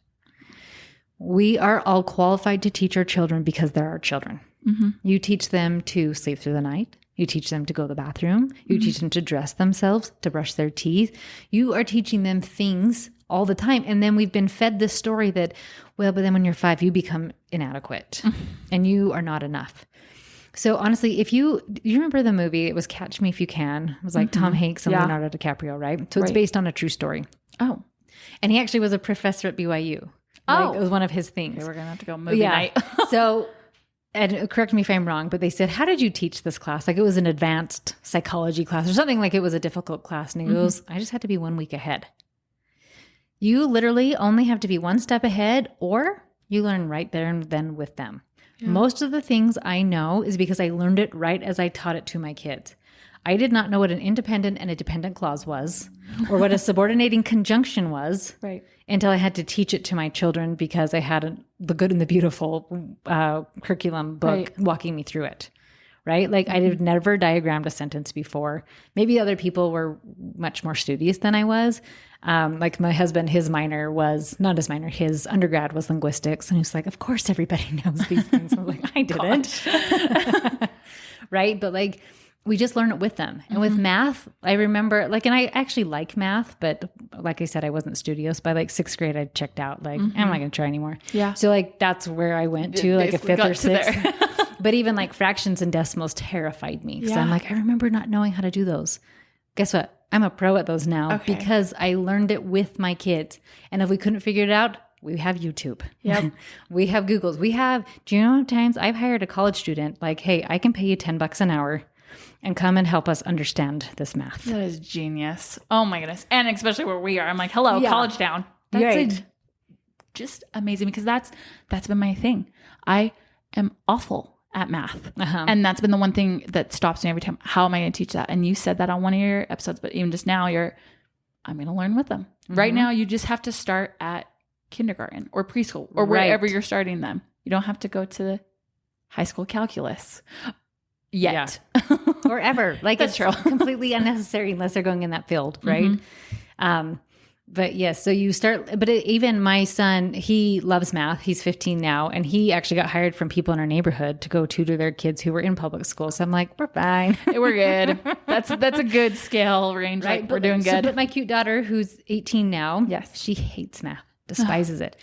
We are all qualified to teach our children because they're our children. Mm-hmm. You teach them to sleep through the night. You teach them to go to the bathroom. You teach them to dress themselves, to brush their teeth. You are teaching them things all the time. And then we've been fed this story that, well, but then when you're 5, you become inadequate and you are not enough. So honestly, if you remember the movie, it was Catch Me If You Can. It was like Tom Hanks and Leonardo DiCaprio, right? So it's based on a true story. Oh. And he actually was a professor at BYU. Like, it was one of his things. Okay, we're going to have to go movie night. So, and correct me if I'm wrong, but they said, how did you teach this class? Like it was an advanced psychology class or something, like it was a difficult class. And he goes, I just had to be 1 week ahead. You literally only have to be one step ahead, or you learn right there and then with them. Yeah. Most of the things I know is because I learned it right as I taught it to my kids. I did not know what an independent and a dependent clause was, or what a subordinating conjunction was, right, until I had to teach it to my children because I had the Good and the Beautiful curriculum book walking me through it. Right? Like I had never diagrammed a sentence before. Maybe other people were much more studious than I was. Like my husband, his undergrad was linguistics. And he's like, of course everybody knows these things. I was like, I didn't. Right? But like, we just learn it with them. And with math, I remember and I actually like math, but like I said, I wasn't studious. By like 6th grade, I checked out. Like, I'm not going to try anymore. Yeah. So like, that's where I went to, like a 5th or 6th. But even like fractions and decimals terrified me. Because I'm like, I remember not knowing how to do those. Guess what? I'm a pro at those now because I learned it with my kids. And if we couldn't figure it out, we have YouTube. Yep. We have Googles. Do you know how many times I've hired a college student, like, hey, I can pay you $10 an hour and come and help us understand this math. That is genius. Oh my goodness. And especially where we are. I'm like, hello, college town. That's just amazing because that's been my thing. I am awful at math. And that's been the one thing that stops me every time. How am I going to teach that? And you said that on one of your episodes, but even just now I'm going to learn with them. Right now, you just have to start at kindergarten or preschool or wherever you're starting them. You don't have to go to the high school calculus yet. Or ever. Like that's it's completely unnecessary unless they're going in that field. Right. But yes, so you start, but even my son, he loves math. He's 15 now, and he actually got hired from people in our neighborhood to go tutor their kids who were in public school. So I'm like, we're fine. We're good. That's a good scale range. Right. Like, we're doing good. But my cute daughter, who's 18 now, she hates math, despises it.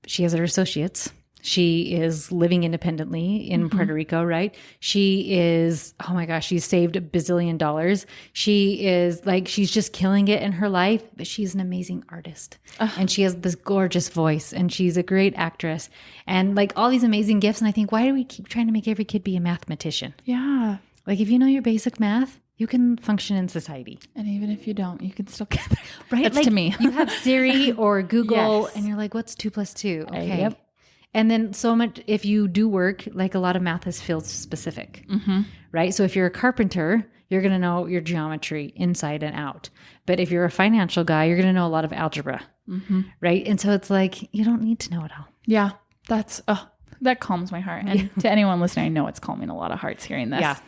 She has her associates. She is living independently in Puerto Rico, right? She is, oh my gosh, she's saved $1 bazillion. She is like, she's just killing it in her life, but she's an amazing artist. And she has this gorgeous voice and she's a great actress and like all these amazing gifts. And I think, why do we keep trying to make every kid be a mathematician? Yeah. Like if you know your basic math, you can function in society. And even if you don't, you can still get there. Right? That's like, to me. You have Siri or Google and you're like, what's 2 + 2? Okay. Yep. And then so much, if you do work, like a lot of math is field specific, right? So if you're a carpenter, you're going to know your geometry inside and out. But if you're a financial guy, you're going to know a lot of algebra, right? And so it's like, you don't need to know it all. Yeah, that calms my heart. And to anyone listening, I know it's calming a lot of hearts hearing this. Yeah.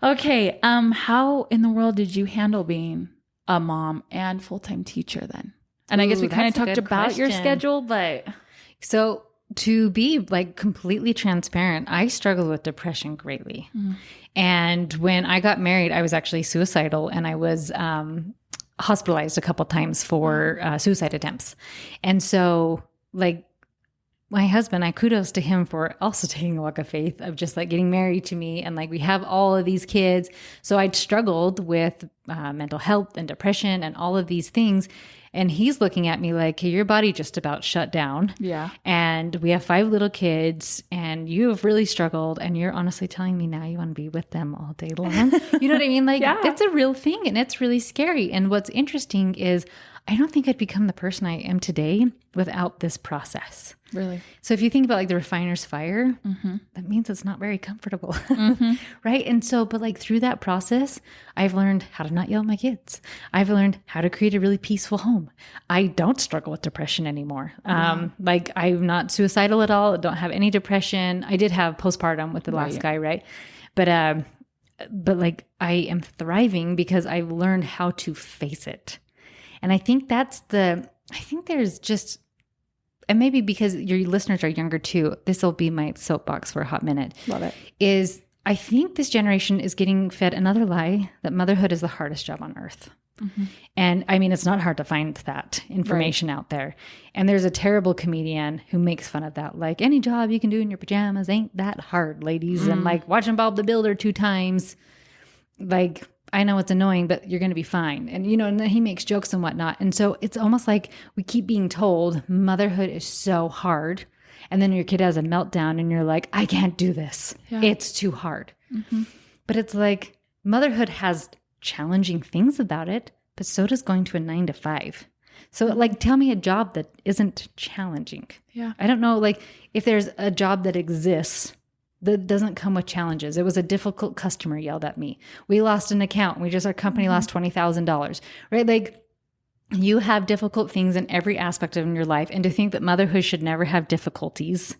Okay. How in the world did you handle being a mom and full-time teacher then? And I guess we kind of talked about your schedule, but... So to be like completely transparent, I struggled with depression greatly. And when I got married, I was actually suicidal and I was hospitalized a couple times for suicide attempts. And so like my husband, I kudos to him for also taking a walk of faith of just like getting married to me. And like, we have all of these kids. So I'd struggled with mental health and depression and all of these things. And he's looking at me like, hey, your body just about shut down. Yeah. And we have 5 little kids and you have really struggled. And you're honestly telling me now you want to be with them all day long. You know what I mean? Like, it's a real thing and it's really scary. And what's interesting is I don't think I'd become the person I am today without this process. Really? So if you think about like the refiner's fire, that means it's not very comfortable. Right? And so, but like through that process, I've learned how to not yell at my kids. I've learned how to create a really peaceful home. I don't struggle with depression anymore. Like I'm not suicidal at all. I don't have any depression. I did have postpartum with the last guy, right? But like I am thriving because I've learned how to face it. And I think I think there's just, and maybe because your listeners are younger too, this will be my soapbox for a hot minute. Love it. Is I think this generation is getting fed another lie that motherhood is the hardest job on earth. And I mean, it's not hard to find that information out there. And there's a terrible comedian who makes fun of that. Like, any job you can do in your pajamas ain't that hard, ladies. And like watching Bob the Builder 2 times, like, I know it's annoying, but you're going to be fine. And, you know, and then he makes jokes and whatnot. And so it's almost like we keep being told motherhood is so hard. And then your kid has a meltdown and you're like, I can't do this. Yeah. It's too hard. But it's like motherhood has challenging things about it, but so does going to a 9 to 5. So like, tell me a job that isn't challenging. Yeah. I don't know, like if there's a job that exists that doesn't come with challenges. It was a difficult customer yelled at me. We lost an account. Our company lost $20,000, right? Like you have difficult things in every aspect of your life. And to think that motherhood should never have difficulties,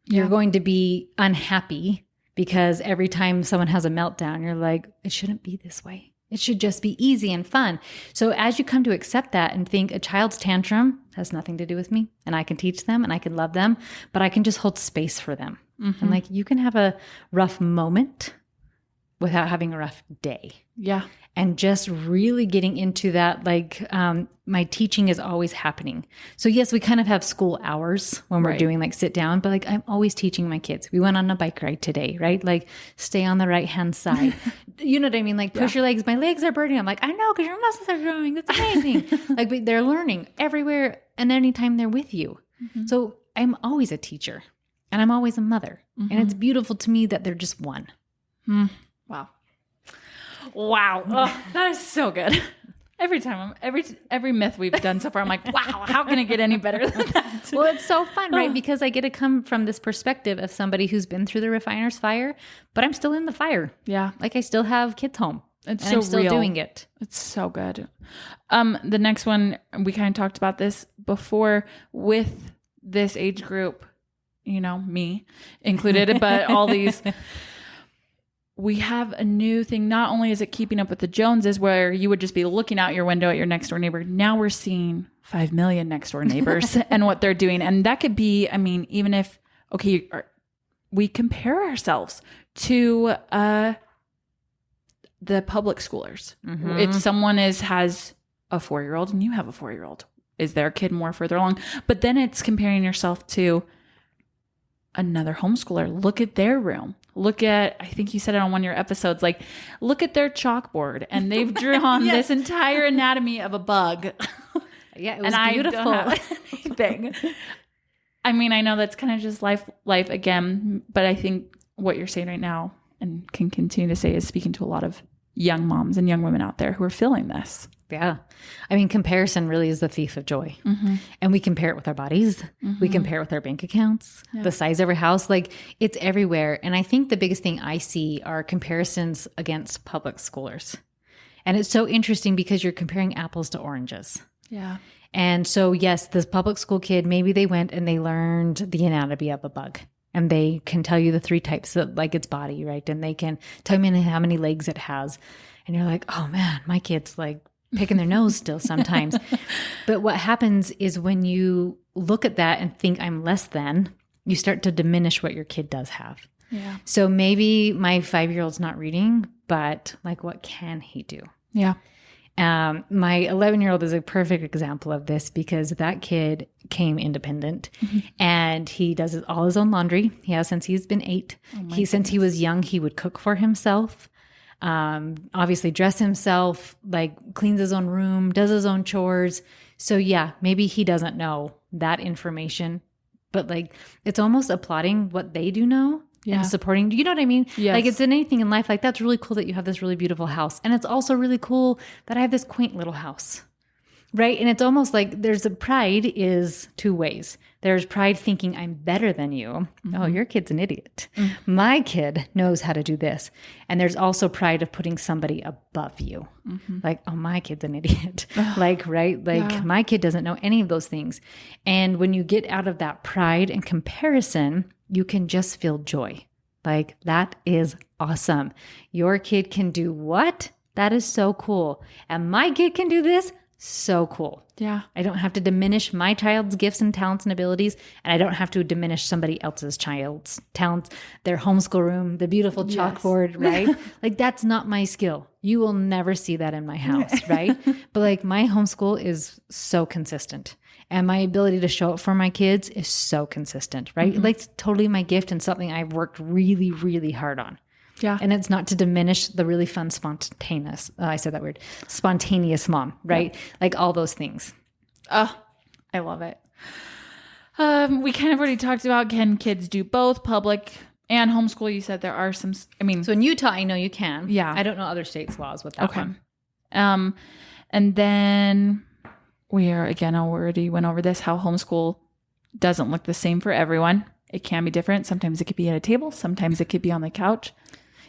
you're going to be unhappy because every time someone has a meltdown, you're like, it shouldn't be this way. It should just be easy and fun. So as you come to accept that and think a child's tantrum has nothing to do with me and I can teach them and I can love them, but I can just hold space for them. And like, you can have a rough moment without having a rough day. Yeah. And just really getting into that, like, my teaching is always happening. So yes, we kind of have school hours when we're doing like sit down, but like I'm always teaching my kids. We went on a bike ride today, right? Like stay on the right-hand side. You know what I mean? Like push your legs. My legs are burning. I'm like, I know, because your muscles are growing. That's amazing. Like, but they're learning everywhere and anytime they're with you. So I'm always a teacher and I'm always a mother. And it's beautiful to me that they're just one. Wow. Wow. Oh, that is so good. Every time, every myth we've done so far, I'm like, wow, how can it get any better than that? Well, it's so fun, right? Because I get to come from this perspective of somebody who's been through the refiner's fire, but I'm still in the fire. Yeah. Like I still have kids home. It's so I'm still real. Doing it. It's so good. The next one, we kind of talked about this before with this age group, you know, me included, but all these... We have a new thing. Not only is it keeping up with the Joneses, where you would just be looking out your window at your next door neighbor. Now we're seeing 5 million next door neighbors and what they're doing. And that could be, I mean, even if, okay, we compare ourselves to the public schoolers. If someone has a 4-year-old and you have a 4-year-old, is their kid more further along? But then it's comparing yourself to another homeschooler. Look at their room. Look at, I think you said it on one of your episodes, like, look at their chalkboard and they've drawn this entire anatomy of a bug. Yeah, it was beautiful. I don't have anything. I mean, I know that's kind of just life again, but I think what you're saying right now and can continue to say is speaking to a lot of young moms and young women out there who are feeling this. Yeah. I mean, comparison really is the thief of joy. And we compare it with our bodies. We compare it with our bank accounts, the size of our house. Like it's everywhere. And I think the biggest thing I see are comparisons against public schoolers. And it's so interesting because you're comparing apples to oranges. Yeah. And so, yes, this public school kid, maybe they went and they learned the anatomy of a bug. And they can tell you the 3 types of like its body, right? And they can tell me how many legs it has. And you're like, oh man, my kid's like picking their nose still sometimes. But what happens is when you look at that and think I'm less than, you start to diminish what your kid does have. Yeah. So maybe my 5-year-old's not reading, but like, what can he do? Yeah. My 11-year-old is a perfect example of this because that kid came independent and he does all his own laundry. He has since he's been 8. Since he was young, he would cook for himself. obviously dress himself, like cleans his own room, does his own chores. So yeah, maybe he doesn't know that information, but like it's almost applauding what they do know and supporting. You know what I mean? Yes. Like it's in anything in life. Like that's really cool that you have this really beautiful house. And it's also really cool that I have this quaint little house. Right. And it's almost like there's a pride is two ways. There's pride thinking I'm better than you. Mm-hmm. Oh, your kid's an idiot. Mm-hmm. My kid knows how to do this. And there's also pride of putting somebody above you. Mm-hmm. Like, oh, my kid's an idiot. Like, right. Like my kid doesn't know any of those things. And when you get out of that pride and comparison, you can just feel joy. Like that is awesome. Your kid can do what? That is so cool. And my kid can do this. So cool. Yeah. I don't have to diminish my child's gifts and talents and abilities, and I don't have to diminish somebody else's child's talents, their homeschool room, the beautiful chalkboard, right? Like that's not my skill. You will never see that in my house, right? But like my homeschool is so consistent, and my ability to show up for my kids is so consistent, right? Mm-hmm. Like it's totally my gift and something I've worked really, really hard on. Yeah. And it's not to diminish the really fun, spontaneous, I said that word, spontaneous mom, right? Yep. Like all those things. Oh, I love it. We kind of already talked about, can kids do both public and homeschool? You said there are some, so in Utah, I know you can. Yeah. I don't know other states' laws with that one. And then we already went over this, how homeschool doesn't look the same for everyone. It can be different. Sometimes it could be at a table. Sometimes it could be on the couch.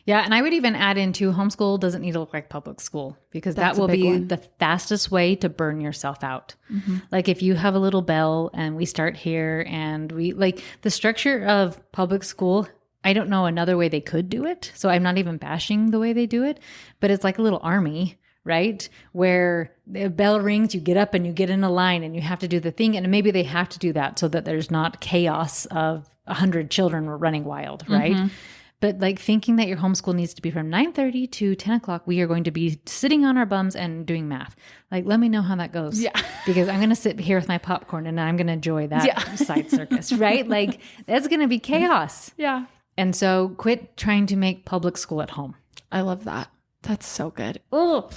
Yeah. And I would even add into homeschool doesn't need to look like public school, because that will be the fastest way to burn yourself out. Mm-hmm. Like if you have a little bell and we start here and we like the structure of public school, I don't know another way they could do it. So I'm not even bashing the way they do it, but it's like a little army, right? Where the bell rings, you get up and you get in a line and you have to do the thing. And maybe they have to do that so that there's not chaos of 100 children running wild, right? Mm-hmm. But like thinking that your homeschool needs to be from 9:30 to 10 o'clock, we are going to be sitting on our bums and doing math. Like, let me know how that goes. Yeah. Because I'm going to sit here with my popcorn and I'm going to enjoy that side circus, right? Like that's going to be chaos. Yeah. And so quit trying to make public school at home. I love that. That's so good. Oh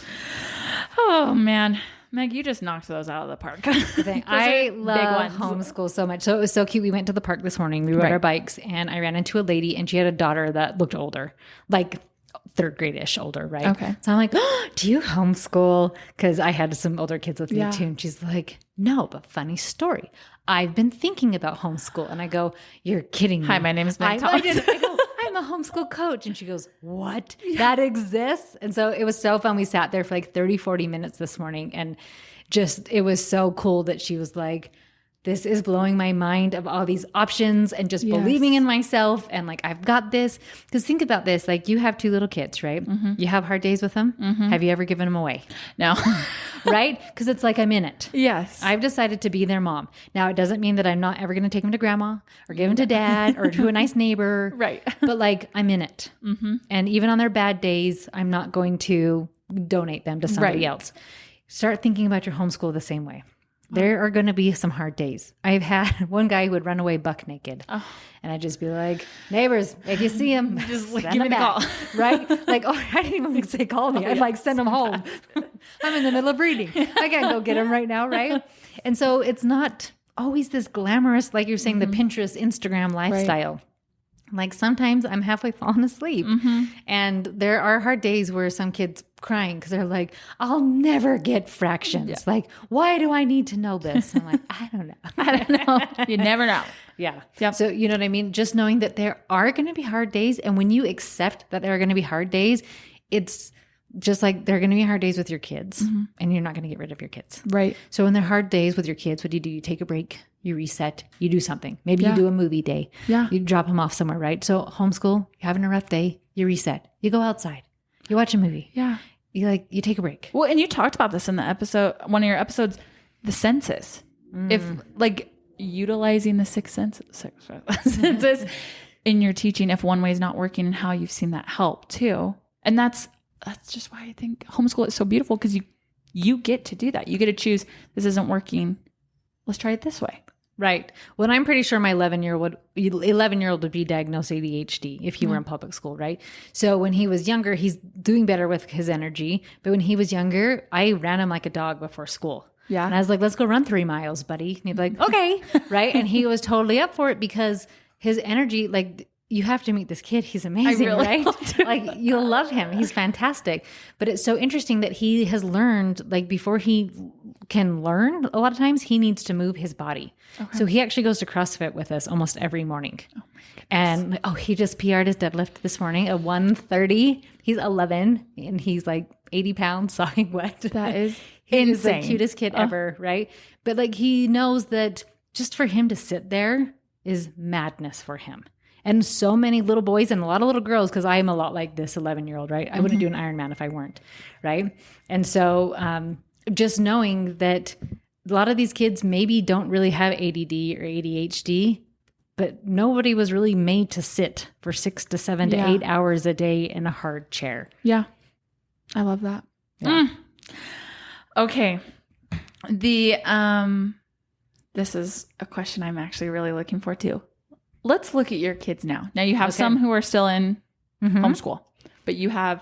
man. Meg, you just knocked those out of the park. I love homeschool so much. So it was so cute. We went to the park this morning. We rode our bikes and I ran into a lady and she had a daughter that looked older, like third grade-ish older, right? Okay. So I'm like, oh, do you homeschool? Because I had some older kids with me too. And she's like, no, but funny story. I've been thinking about homeschool. And I go, you're kidding me. Hi, my name is Meg. I go, I'm a homeschool coach. And she goes, what? That exists? And so it was so fun. We sat there for like 30, 40 minutes this morning. And just, it was so cool that she was like, this is blowing my mind of all these options and just believing in myself. And like, I've got this. Because think about this, like you have two little kids, right? Mm-hmm. You have hard days with them. Mm-hmm. Have you ever given them away? No. Right? Because it's like I'm in it. Yes. I've decided to be their mom. Now, it doesn't mean that I'm not ever going to take them to grandma or give them to dad or to a nice neighbor. Right. But like I'm in it. Mm-hmm. And even on their bad days, I'm not going to donate them to somebody else. Start thinking about your homeschool the same way. There are going to be some hard days. I've had one guy who would run away buck naked. Oh. And I'd just be like, neighbors, if you see him, just like, give me a call. Right? Like, oh, I didn't even say call me. I'd like send him home. I'm in the middle of reading. I can't go get him right now, right? And so it's not always this glamorous, like you're saying, the Pinterest, Instagram lifestyle. Right. Like sometimes I'm halfway falling asleep and there are hard days where some kids crying because they're like, I'll never get fractions. Yeah. Like, why do I need to know this? I'm like, I don't know. I don't know. You never know. Yeah. Yep. So you know what I mean? Just knowing that there are going to be hard days. And when you accept that there are going to be hard days, it's just like there are going to be hard days with your kids and you're not going to get rid of your kids. Right. So when there are hard days with your kids, what do? You take a break, you reset, you do something. Maybe you do a movie day. Yeah. You drop them off somewhere, right? So homeschool, you're having a rough day, you reset, you go outside, you watch a movie. Yeah. You take a break. Well, and you talked about this in the episode, one of your episodes, the senses. If like utilizing the six senses in your teaching, if one way is not working and how you've seen that help too. And that's just why I think homeschool is so beautiful, because you get to do that. You get to choose, this isn't working. Let's try it this way. Right. Well, I'm pretty sure my 11-year-old would be diagnosed ADHD if he were in public school, right? So when he was younger, he's doing better with his energy. But when he was younger, I ran him like a dog before school. Yeah. And I was like, let's go run 3 miles, buddy. And he'd be like, okay. Right. And he was totally up for it because his energy, like, you have to meet this kid. He's amazing, right? Like, you'll love him. He's fantastic. But it's so interesting that he has learned, like, before he can learn, a lot of times he needs to move his body. Okay. So he actually goes to CrossFit with us almost every morning. Oh my goodness. And he just PR'd his deadlift this morning at 130. He's 11 and he's like 80 pounds soaking wet. That is He is the cutest kid ever, right? But like, he knows that just for him to sit there is madness for him. And so many little boys and a lot of little girls, because I am a lot like this 11-year-old, right? I wouldn't do an Ironman if I weren't, right? And so just knowing that a lot of these kids maybe don't really have ADD or ADHD, but nobody was really made to sit for 6 to 7 to 8 hours a day in a hard chair. Yeah. I love that. Yeah. Okay. This is a question I'm actually really looking forward to. Let's look at your kids now. Now you have some who are still in homeschool, but you have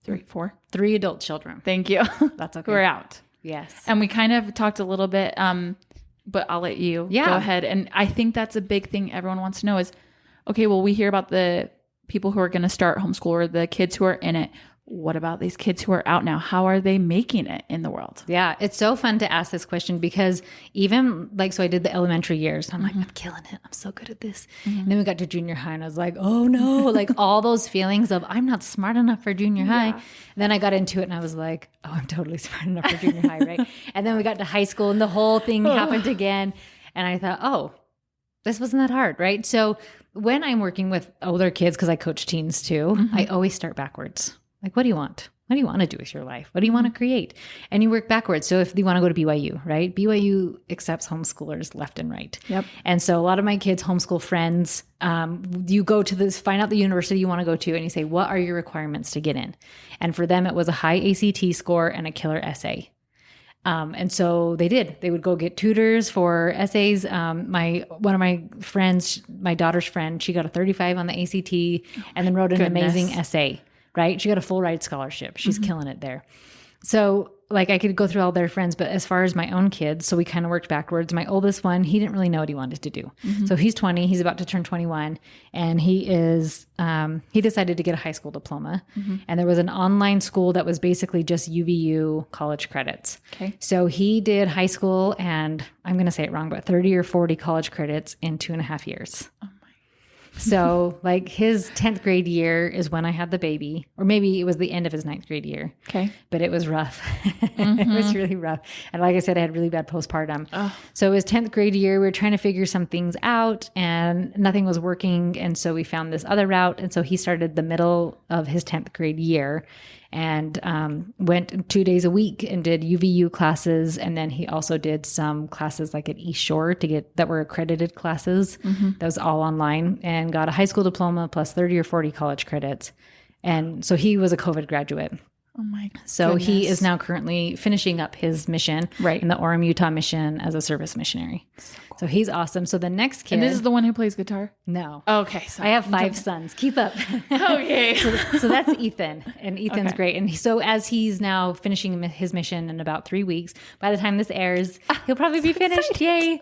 3 adult children. Thank you. That's okay. Who are out. Yes. And we kind of talked a little bit, but I'll let you go ahead. And I think that's a big thing everyone wants to know is, okay, well, we hear about the people who are going to start homeschool or the kids who are in it. What about these kids who are out now? How are they making it in the world? Yeah, it's so fun to ask this question because even like, so I did the elementary years. And I'm like, I'm killing it. I'm so good at this. And then we got to junior high and I was like, oh no, like all those feelings of I'm not smart enough for junior high. And then I got into it and I was like, oh, I'm totally smart enough for junior high, right? And then we got to high school and the whole thing happened again. And I thought, oh, this wasn't that hard, right? So when I'm working with older kids, because I coach teens too, I always start backwards. Like, what do you want? What do you want to do with your life? What do you want to create? And you work backwards. So if you want to go to BYU, right? BYU accepts homeschoolers left and right. Yep. And so a lot of my kids' homeschool friends, you go to this, find out the university you want to go to, and you say, what are your requirements to get in? And for them, it was a high ACT score and a killer essay. And so they did. They would go get tutors for essays. One of my friends, my daughter's friend, she got a 35 on the ACT and then wrote an amazing essay. Right? She got a full ride scholarship. She's killing it there. So like I could go through all their friends, but as far as my own kids, so we kind of worked backwards. My oldest one, he didn't really know what he wanted to do. So he's 20, he's about to turn 21 and he decided to get a high school diploma. And there was an online school that was basically just UVU college credits. Okay. So he did high school and I'm going to say it wrong, but 30 or 40 college credits in 2.5 years. So like his 10th grade year is when I had the baby, or maybe it was the end of his 9th grade year. Okay. But it was rough. It was really rough. And like I said, I had really bad postpartum. So his 10th grade year, we were trying to figure some things out and nothing was working. And so we found this other route. And so he started the middle of his 10th grade year and went 2 days a week and did UVU classes. And then he also did some classes like at East Shore that were accredited classes. That was all online and got a high school diploma plus 30 or 40 college credits. And so he was a COVID graduate. Oh my So he is now currently finishing up his mission in the Orem, Utah mission as a service missionary. So he's awesome. So the next kid. And this is the one who plays guitar? No. Okay. So I have 5 sons. Keep up. Okay. So that's Ethan. And Ethan's great. And so as he's now finishing his mission in about 3 weeks, by the time this airs, he'll probably be finished. Yay.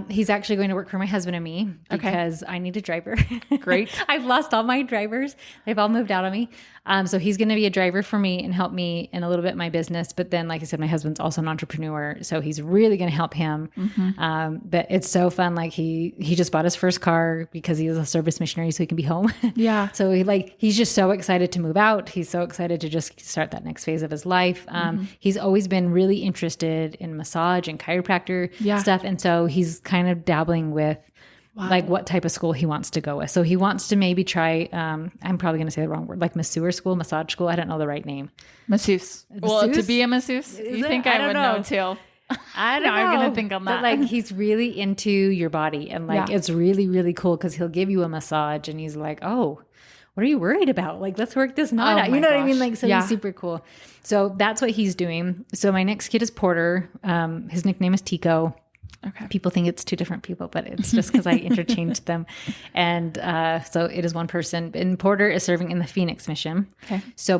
He's actually going to work for my husband and me because I need a driver. Great. I've lost all my drivers. They've all moved out on me. So he's going to be a driver for me and help me in a little bit my business. But then, like I said, my husband's also an entrepreneur. So he's really going to help him. But it's so fun. Like he just bought his first car because he is a service missionary so he can be home. Yeah. So he's just so excited to move out. He's so excited to just start that next phase of his life. He's always been really interested in massage and chiropractor stuff. And so he's kind of dabbling with like what type of school he wants to go with. So he wants to maybe try, I'm probably going to say the wrong word, like massage school. I don't know the right name. Masseuse. Well, to be a masseuse, you think I would know too. I don't know. I'm going to think on that. But like he's really into your body and like it's really, really cool because he'll give you a massage and he's like, oh, what are you worried about? Like, let's work this knot out. You know what I mean? Like, so he's super cool. So that's what he's doing. So my next kid is Porter. His nickname is Tico. Okay. People think it's two different people, but it's just because I interchanged them. And so it is one person. And Porter is serving in the Phoenix mission. Okay. So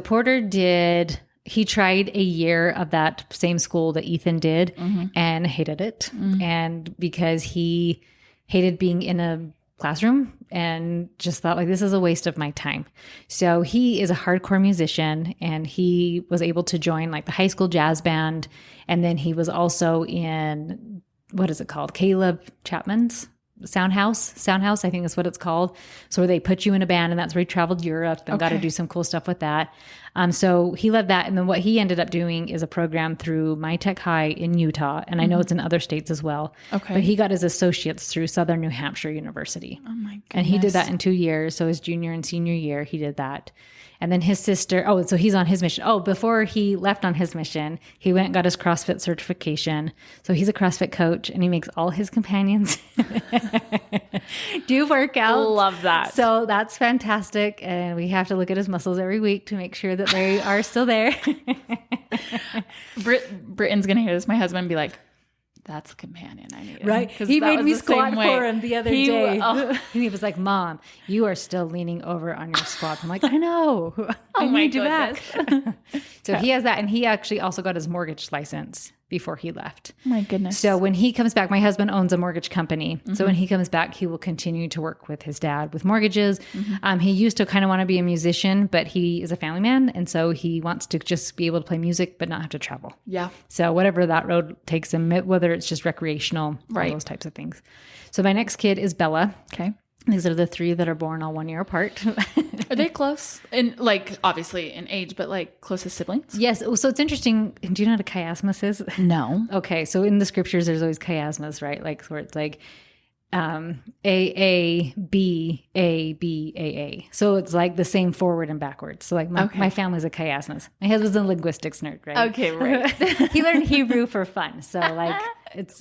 he tried a year of that same school that Ethan did and hated it. And because he hated being in a classroom and just thought like, this is a waste of my time. So he is a hardcore musician, and he was able to join like the high school jazz band. And then he was also in, what is it called? Caleb Chapman's Soundhouse, I think is what it's called. So where they put you in a band, and that's where he traveled Europe and got to do some cool stuff with that. So he loved that. And then what he ended up doing is a program through My Tech High in Utah. And I know it's in other states as well. Okay. But he got his associates through Southern New Hampshire University. Oh my goodness. And he did that in 2 years. So his junior and senior year, he did that. And then his sister, so he's on his mission. Before he left on his mission, he went and got his CrossFit certification. So he's a CrossFit coach, and he makes all his companions do workouts. Love that. So that's fantastic. And we have to look at his muscles every week to make sure that they are still there. Britton's going to hear this, my husband, and be like, that's a companion I need. Right. He made me squat for him the other day. And he was like, Mom, you are still leaning over on your squats. I'm like, I know. I need you back. So he has that. And he actually also got his mortgage license before he left. My goodness. So when he comes back, my husband owns a mortgage company. So when he comes back, he will continue to work with his dad with mortgages. He used to kind of want to be a musician, but he is a family man. And so he wants to just be able to play music, but not have to travel. Yeah. So whatever that road takes him, whether it's just recreational, all those types of things. So my next kid is Bella. Okay. These are the three that are born all 1 year apart. Are they close? In like, obviously in age, but like closest siblings? Yes. So it's interesting. Do you know what a chiasmus is? No. Okay. So in the scriptures, there's always chiasmus, right? Like where it's like A, B, A, B, A, A. So it's like the same forward and backwards. So like my family's a chiasmus. My husband's a linguistics nerd, right? Okay, right. He learned Hebrew for fun. So like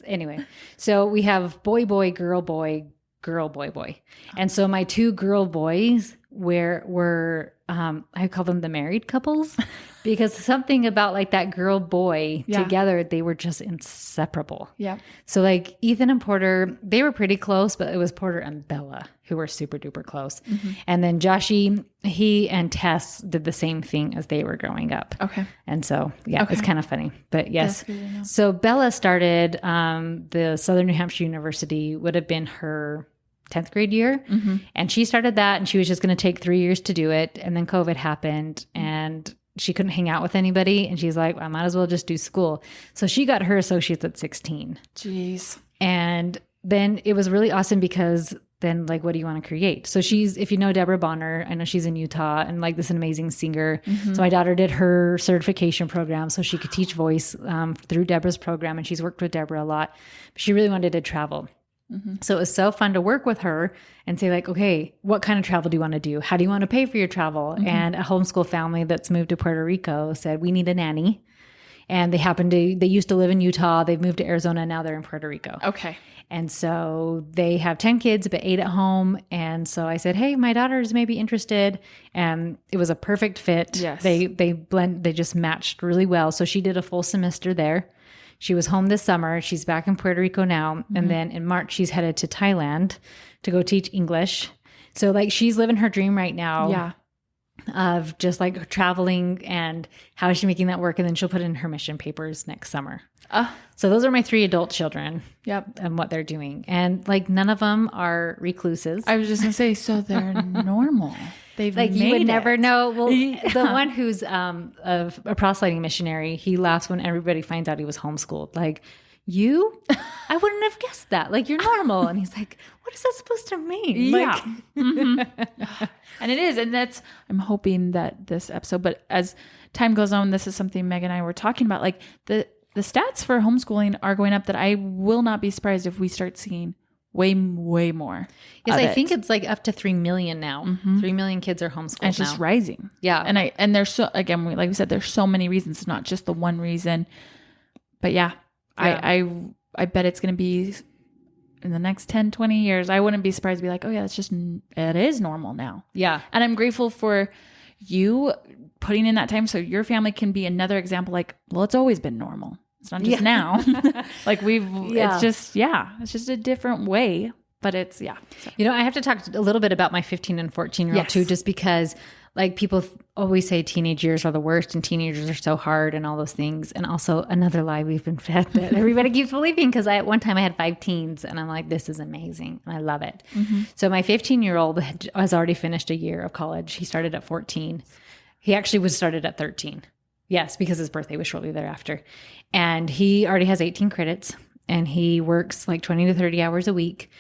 anyway. So we have boy, boy, girl, boy, girl, boy, boy. And so my two girl boys were I call them the married couples because something about like that girl boy together, they were just inseparable. Yeah. So like Ethan and Porter, they were pretty close, but it was Porter and Bella who were super duper close. And then Joshy, he and Tess did the same thing as they were growing up. Okay. And so, it's kind of funny, but yes. So Bella started, the Southern New Hampshire University would have been her 10th grade year. And she started that, and she was just going to take 3 years to do it. And then COVID happened and she couldn't hang out with anybody. And she's like, I might as well just do school. So she got her associates at 16. Jeez. And then it was really awesome because then like, what do you want to create? So if you know Deborah Bonner, I know she's in Utah and like this amazing singer. So my daughter did her certification program so she could teach voice through Deborah's program. And she's worked with Deborah a lot. But she really wanted to travel. So it was so fun to work with her and say like, okay, what kind of travel do you want to do? How do you want to pay for your travel? And a homeschool family that's moved to Puerto Rico said, we need a nanny. And they used to live in Utah. They've moved to Arizona. Now they're in Puerto Rico. Okay. And so they have 10 kids, but 8 at home. And so I said, hey, my daughters may be interested. And it was a perfect fit. Yes. They just matched really well. So she did a full semester there. She was home this summer. She's back in Puerto Rico now. And then in March, she's headed to Thailand to go teach English. So like she's living her dream right now. Yeah. Of just like traveling and how is she making that work? And then she'll put in her mission papers next summer. So those are my 3 adult children. Yep. And what they're doing. And like none of them are recluses. I was just going to say, so they're normal. They've like made you would it. Never know. Well, the one who's a proselyting missionary, he laughs when everybody finds out he was homeschooled. Like, I wouldn't have guessed that. Like, you're normal. And he's like, what is that supposed to mean? Yeah. Like, and it is. And I'm hoping that this episode, but as time goes on, this is something Meg and I were talking about. Like the stats for homeschooling are going up that I will not be surprised if we start seeing way more. Yes, I think it's like up to 3 million now. 3 million kids are homeschooled. And it's just rising. Yeah. And there's again, like we said, there's so many reasons. It's not just the one reason, but I bet it's going to be in the next 10, 20 years. I wouldn't be surprised to be like, oh yeah, it is normal now. Yeah. And I'm grateful for you putting in that time so your family can be another example. Like, well, it's always been normal. It's not just now. Like it's just a different way, but it's, So. I have to talk a little bit about my 15 and 14-year-old too, just because like people always say teenage years are the worst and teenagers are so hard and all those things. And also another lie we've been fed that everybody keeps believing, because at one time I had 5 teens and I'm like, this is amazing. And I love it. So my 15-year-old has already finished a year of college. He started at 14. He actually was started at 13. Yes, because his birthday was shortly thereafter. And he already has 18 credits and he works like 20 to 30 hours a week.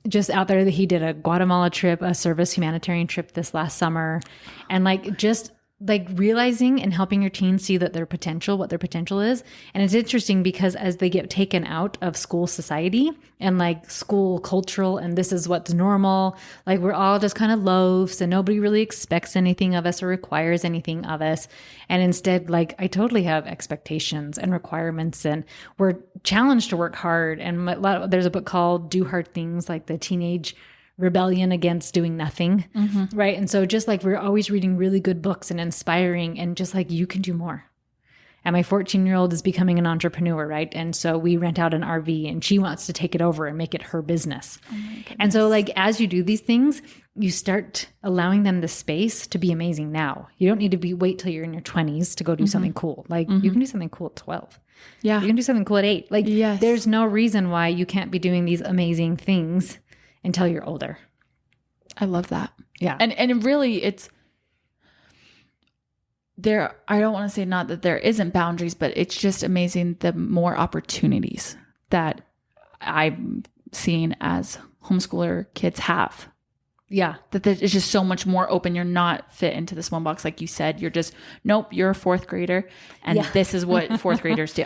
Just out there, that he did a Guatemala trip, a service humanitarian trip this last summer, and like just like realizing and helping your teens see that what their potential is. And it's interesting because as they get taken out of school society and like school cultural, and this is what's normal, like we're all just kind of loaves and nobody really expects anything of us or requires anything of us. And instead, like I totally have expectations and requirements, and we're challenged to work hard. And there's a book called Do Hard Things, like the teenage rebellion against doing nothing. Right. And so just like we're always reading really good books and inspiring, and just like you can do more. And my 14-year-old is becoming an entrepreneur. Right. And so we rent out an RV and she wants to take it over and make it her business. And so like, as you do these things, you start allowing them the space to be amazing now. You don't need to wait till you're in your 20s to go do something cool. Like you can do something cool at 12. Yeah. You can do something cool at 8. Like there's no reason why you can't be doing these amazing things until you're older. I love that. Yeah. And really it's there. I don't want to say not that there isn't boundaries, but it's just amazing the more opportunities that I'm seeing as homeschooler kids have. Yeah. That it's just so much more open. You're not fit into this one box. Like you said, you're just, nope, you're a 4th grader. And this is what 4th graders do.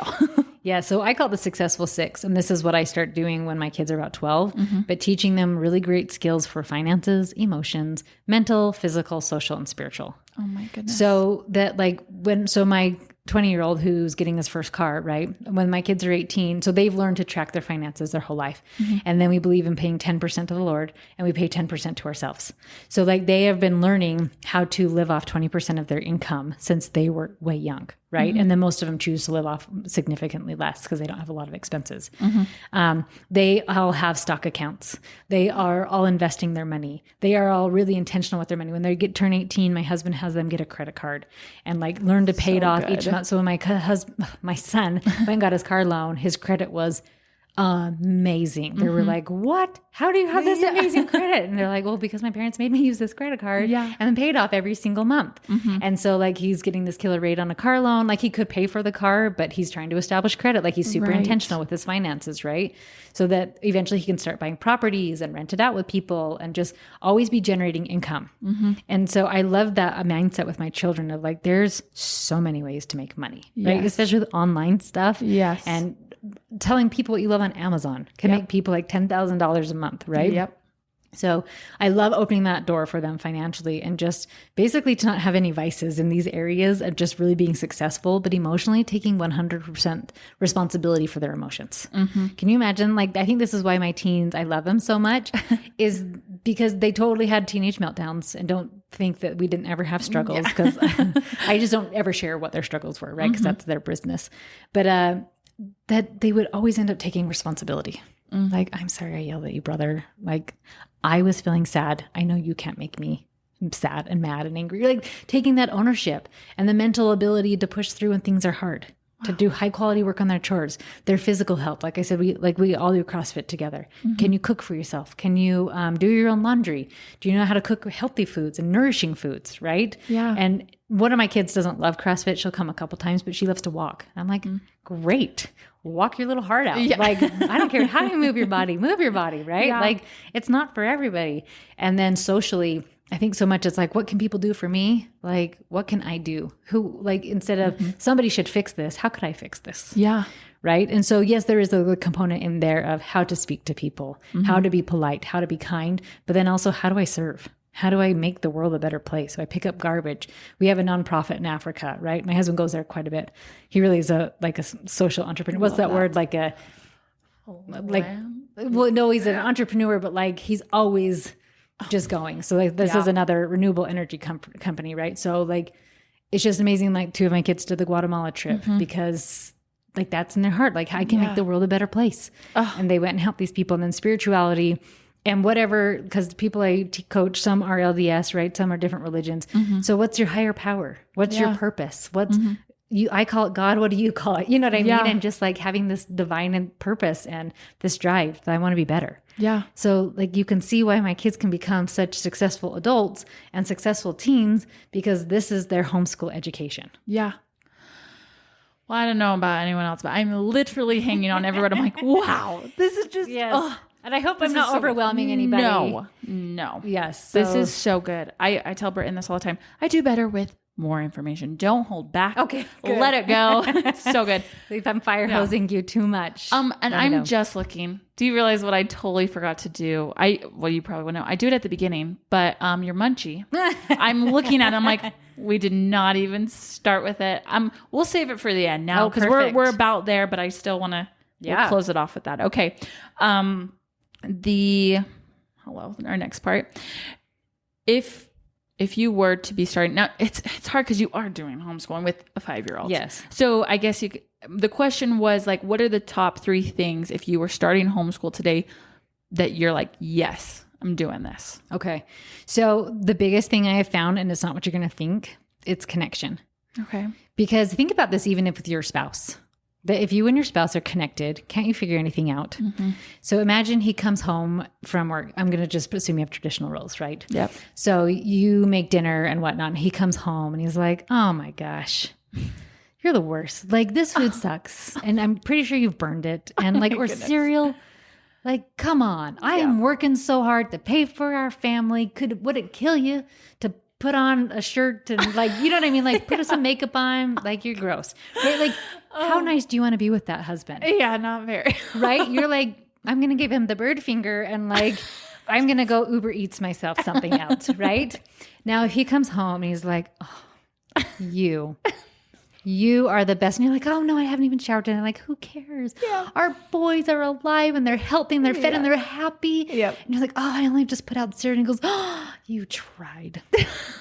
Yeah. So I call it the successful 6. And this is what I start doing when my kids are about 12, but teaching them really great skills for finances, emotions, mental, physical, social, and spiritual. Oh my goodness. So that like my 20-year-old who's getting his first car, right? When my kids are 18, so they've learned to track their finances their whole life. And then we believe in paying 10% to the Lord, and we pay 10% to ourselves. So like they have been learning how to live off 20% of their income since they were way young, right? And then most of them choose to live off significantly less because they don't have a lot of expenses. They all have stock accounts. They are all investing their money. They are all really intentional with their money. When they turn 18, my husband has them get a credit card and like learn to pay it off each month. So when my son went and got his car loan, his credit was amazing. They were like, what? How do you have this amazing credit? And they're like, well, because my parents made me use this credit card and then paid off every single month. And so like he's getting this killer rate on a car loan. Like he could pay for the car, but he's trying to establish credit. Like he's super intentional with his finances, right? So that eventually he can start buying properties and rent it out with people and just always be generating income. And so I love that mindset with my children of like, there's so many ways to make money, right? Especially with online stuff. Yes. And telling people what you love on Amazon can make people like $10,000 a month, right? Yep. So I love opening that door for them financially, and just basically to not have any vices in these areas of just really being successful, but emotionally taking 100% responsibility for their emotions. Can you imagine? Like, I think this is why my teens, I love them so much, is because they totally had teenage meltdowns, and don't think that we didn't ever have struggles, because I just don't ever share what their struggles were, right? Because that's their business. But that they would always end up taking responsibility. Like, I'm sorry I yelled at you, brother. Like, I was feeling sad. I know you can't make me sad and mad and angry. Like taking that ownership and the mental ability to push through when things are hard, to do high quality work on their chores, their physical health. Like I said, we all do CrossFit together. Can you cook for yourself? Can you do your own laundry? Do you know how to cook healthy foods and nourishing foods? Right. Yeah. And one of my kids doesn't love CrossFit. She'll come a couple times, but she loves to walk. I'm like, great. Walk your little heart out. Yeah. Like, I don't care how you move your body, right? Yeah. Like, it's not for everybody. And then socially, I think so much it's like, what can people do for me? Like, what can I do? Who, like, instead of somebody should fix this, how could I fix this? Yeah. Right. And so, yes, there is a component in there of how to speak to people, how to be polite, how to be kind, but then also, how do I serve? How do I make the world a better place? So I pick up garbage. We have a nonprofit in Africa, right? My husband goes there quite a bit. He really is a social entrepreneur. What's that word? Well, no, he's an entrepreneur, but like he's always just going. So like this is another renewable energy company, right? So like it's just amazing. Like 2 of my kids did the Guatemala trip because like that's in their heart. Like I can make the world a better place. And they went and helped these people. And then spirituality and whatever, because people I coach, some are LDS, right? Some are different religions. So what's your higher power? What's your purpose? What's I call it God. What do you call it? You know what I mean? And just like having this divine purpose and this drive that I want to be better. Yeah. So like you can see why my kids can become such successful adults and successful teens, because this is their homeschool education. Yeah. Well, I don't know about anyone else, but I'm literally hanging on everyone. I'm like, wow, this is just, and I hope I'm not overwhelming anybody. No. Yes. This is so good. I tell Britton this all the time. I do better with more information. Don't hold back. Okay. Good. Let it go. So good. If I'm fire hosing you too much. And I'm just looking. Do you realize what I totally forgot to do? Well, you probably would know. I do it at the beginning, but your munchie. I'm looking at it. I'm like, we did not even start with it. We'll save it for the end now because we're about there, but I still want to we'll close it off with that. Okay. Our next part. If you were to be starting now, it's hard because you are doing homeschooling with a 5-year-old. Yes. So I guess the question was like, what are the top 3 things if you were starting homeschool today that you're like, yes, I'm doing this? Okay. So the biggest thing I have found, and it's not what you're going to think, it's connection. Okay. Because think about this, even if with your spouse. That if you and your spouse are connected, can't you figure anything out? So imagine he comes home from work. I'm going to just assume you have traditional roles, right? Yep. So you make dinner and whatnot. And he comes home and he's like, oh my gosh, you're the worst. Like this food sucks. And I'm pretty sure you've burned it. And like, or goodness. Cereal. Like, come on. I am working so hard to pay for our family. Would it kill you to put on a shirt and like, you know what I mean? Like put some makeup on, like you're gross, right? Like how nice do you want to be with that husband? Yeah, not very. Right? You're like, I'm going to give him the bird finger and like, I'm going to go Uber Eats myself something else. Right? Now, if he comes home and he's like, oh, you are the best. And you're like, oh no, I haven't even showered today. Like, who cares? Yeah. Our boys are alive and they're healthy and they're fed and they're happy. Yep. And you're like, oh, I only just put out cereal. And he goes, oh, you tried.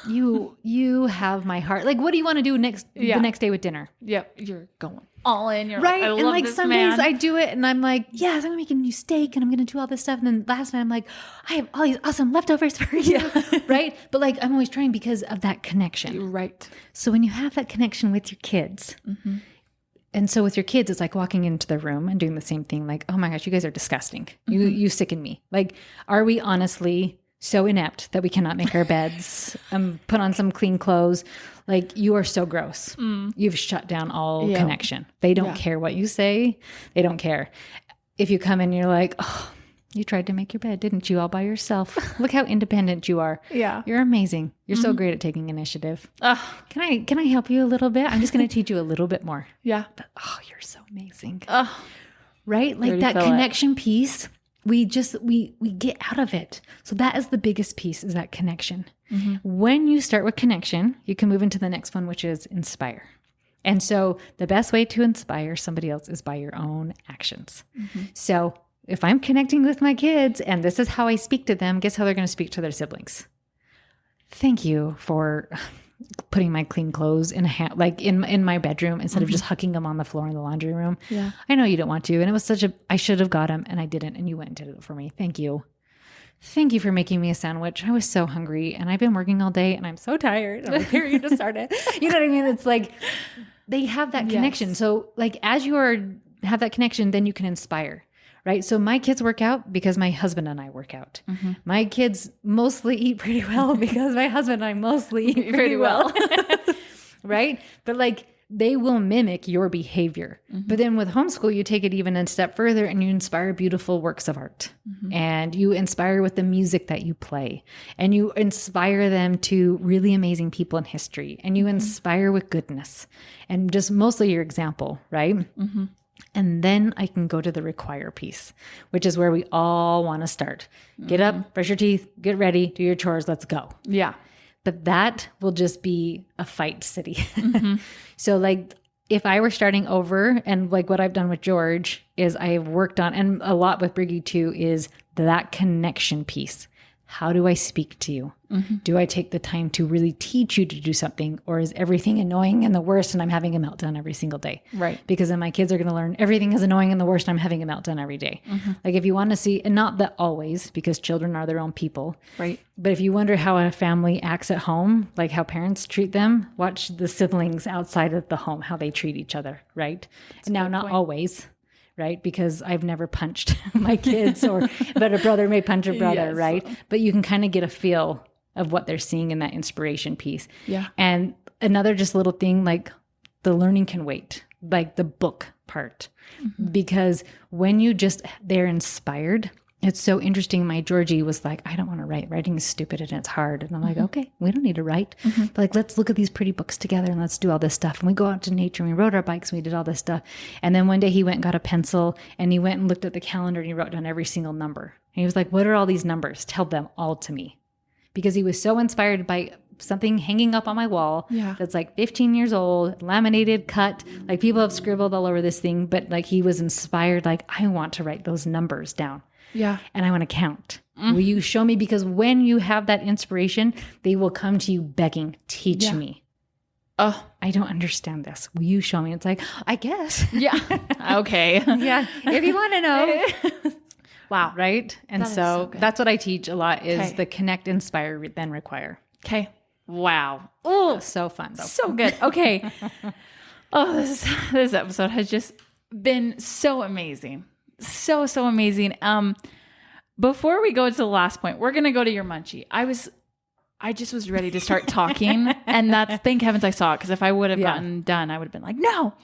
you have my heart. Like, what do you want to do the next day with dinner? Yep. You're going all in. You're right. Like, I and love like this some man. days I do it and I'm like, yes, I'm gonna make a new steak and I'm gonna do all this stuff. And then last night I'm like, I have all these awesome leftovers for you. Right. But like, I'm always trying because of that connection. Right. So when you have that connection with your kids, and so with your kids, it's like walking into the room and doing the same thing. Like, oh my gosh, you guys are disgusting. You sicken me. Like, are we honestly so inept that we cannot make our beds, put on some clean clothes? Like, you are so gross. You've shut down all connection. They don't care what you say. They don't care. If you come in, you're like, oh, you tried to make your bed, didn't you, all by yourself? Look how independent you are. Yeah. You're amazing. You're so great at taking initiative. Can I help you a little bit? I'm just going to teach you a little bit more. Yeah. But, oh, you're so amazing. Right? Like that connection piece, we get out of it. So that is the biggest piece, is that connection. When you start with connection, you can move into the next one, which is inspire. And so the best way to inspire somebody else is by your own actions. So if I'm connecting with my kids and this is how I speak to them, guess how they're going to speak to their siblings? Thank you for putting my clean clothes in in my bedroom instead of just hucking them on the floor in the laundry room. Yeah. I know you don't want to. And it was I should have got them and I didn't. And you went and did it for me. Thank you. Thank you for making me a sandwich. I was so hungry and I've been working all day and I'm so tired. I'm like, here, you just started. You know what I mean? It's like they have that connection. So like as you have that connection, then you can inspire. Right. So my kids work out because my husband and I work out. My kids mostly eat pretty well because my husband and I mostly eat pretty well. Right. But like they will mimic your behavior. But then with homeschool, you take it even a step further and you inspire beautiful works of art and you inspire with the music that you play and you inspire them to really amazing people in history and you inspire with goodness and just mostly your example. Right. And then I can go to the require piece, which is where we all want to start. Get up, brush your teeth, get ready, do your chores, let's go. Yeah. But that will just be a fight city. So like if I were starting over and like what I've done with George is I've worked on, and a lot with Briggy too, is that connection piece. how do I speak to you? Do I take the time to really teach you to do something, or is everything annoying and the worst and I'm having a meltdown every single day? Right. Because then my kids are going to learn everything is annoying and the worst and I'm having a meltdown every day. Like if you want to see, and not that always, because children are their own people. Right. But if you wonder how a family acts at home, like how parents treat them, watch the siblings outside of the home, how they treat each other. Right. And now, not always. Right? Because I've never punched my kids, but a brother may punch a brother, yes. Right? But you can kind of get a feel of what they're seeing in that inspiration piece. Yeah. And another just little thing, like the learning can wait, like the book part, because when they're inspired. It's so interesting. My Georgie was like, I don't want to write. Writing is stupid and it's hard. And I'm like, okay, we don't need to write. But like, let's look at these pretty books together and let's do all this stuff. And we go out to nature and we rode our bikes and we did all this stuff. And then one day he went and got a pencil and he went and looked at the calendar and he wrote down every single number. And he was like, what are all these numbers? Tell them all to me. Because he was so inspired by something hanging up on my wall that's like 15 years old, laminated, cut. Like people have scribbled all over this thing, but like he was inspired. Like, I want to write those numbers down. Yeah. And I want to count. Will you show me? Because when you have that inspiration, they will come to you begging, teach me. Oh, I don't understand this. Will you show me? It's like, I guess. Yeah. Okay. Yeah. If you want to know. Wow. Right. And so that's what I teach a lot is the connect, inspire, then require. Okay. Wow. Oh, so fun though. So good. Okay. Oh, this episode has just been so amazing. So amazing. Before we go to the last point, we're going to go to your munchie. I just was ready to start talking and thank heavens I saw it. Cause if I would have gotten done, I would have been like, no,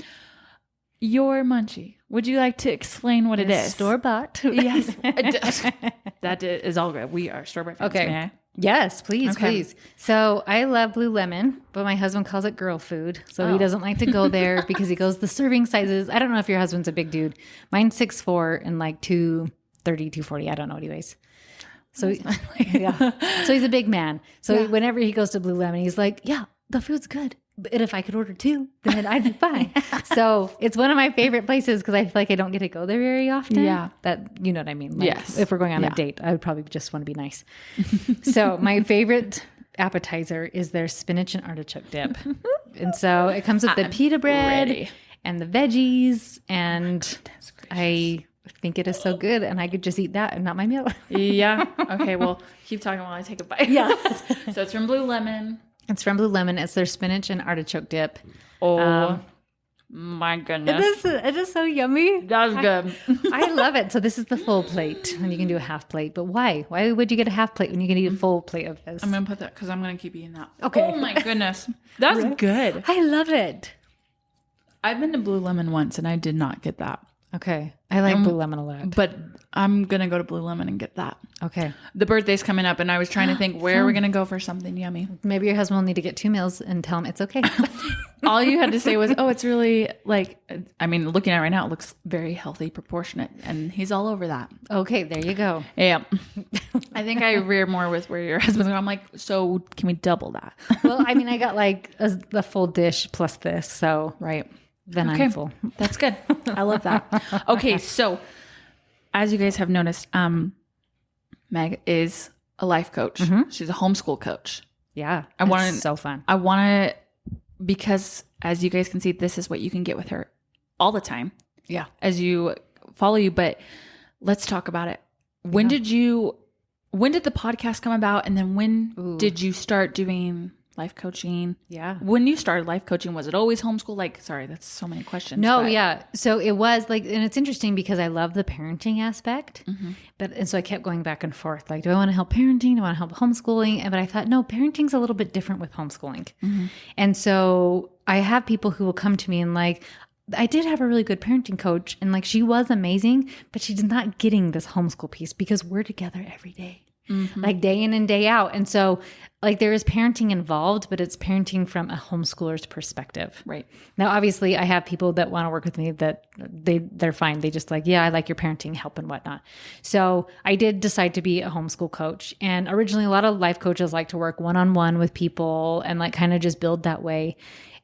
your munchie. Would you like to explain what it is? Store-bought. Yes. That is all good. We are store-bought fans. Okay. Yes, please. So I love Blue Lemon, but my husband calls it girl food. So he doesn't like to go there because he goes, the serving sizes. I don't know if your husband's a big dude. Mine's 6'4" and like 230, 240. I don't know what he weighs. So so he's a big man. So whenever he goes to Blue Lemon, he's like, yeah, the food's good. But if I could order 2, then I'd be fine. So it's one of my favorite places because I feel like I don't get to go there very often. Yeah. That, you know what I mean? Like, yes. If we're going on a date, I would probably just want to be nice. So my favorite appetizer is their spinach and artichoke dip. And so it comes with the pita bread and the veggies. And I think it is so good. And I could just eat that and not my meal. Yeah. Okay. Well, keep talking while I take a bite. Yeah. So it's from Blue Lemon. It's from Blue Lemon. It's their spinach and artichoke dip. Oh, my goodness. It is so yummy. That's good. I love it. So this is the full plate, and you can do a half plate. But why? Why would you get a half plate when you can eat a full plate of this? I'm going to put that because I'm going to keep eating that. Okay. Oh, my goodness. That's good. I love it. I've been to Blue Lemon once, and I did not get that. Okay. I like Blue Lemon a lot. But I'm going to go to Blue Lemon and get that. Okay. The birthday's coming up, and I was trying to think, where are we going to go for something yummy? Maybe your husband will need to get 2 meals and tell him it's okay. All you had to say was, oh, it's really like, I mean, looking at it right now, it looks very healthy, proportionate, and he's all over that. Okay, there you go. Yeah. I think I rear more with where your husband's going. I'm like, so can we double that? Well, I mean, I got like the full dish plus this, so. Right. Then I'm full. That's good. I love that. Okay, so as you guys have noticed, Meg is a life coach. Mm-hmm. She's a homeschool coach. Yeah, it's so fun. I want to, because as you guys can see, this is what you can get with her all the time. Yeah, as you follow you. But let's talk about it. When did the podcast come about, and then when did you start doing life coaching? Yeah. When you started life coaching, was it always homeschool? Like, sorry, that's so many questions. No, yeah. So it was like, and it's interesting because I love the parenting aspect, and so I kept going back and forth. Like, do I want to help parenting? Do I want to help homeschooling? But I thought, no, parenting's a little bit different with homeschooling. And so I have people who will come to me and like, I did have a really good parenting coach, and like, she was amazing, but she's not getting this homeschool piece because we're together every day. Like day in and day out. And so like there is parenting involved, but it's parenting from a homeschooler's perspective. Right. Now, obviously I have people that want to work with me that they're fine. They just like, yeah, I like your parenting help and whatnot. So I did decide to be a homeschool coach. And originally a lot of life coaches like to work one-on-one with people and like kind of just build that way.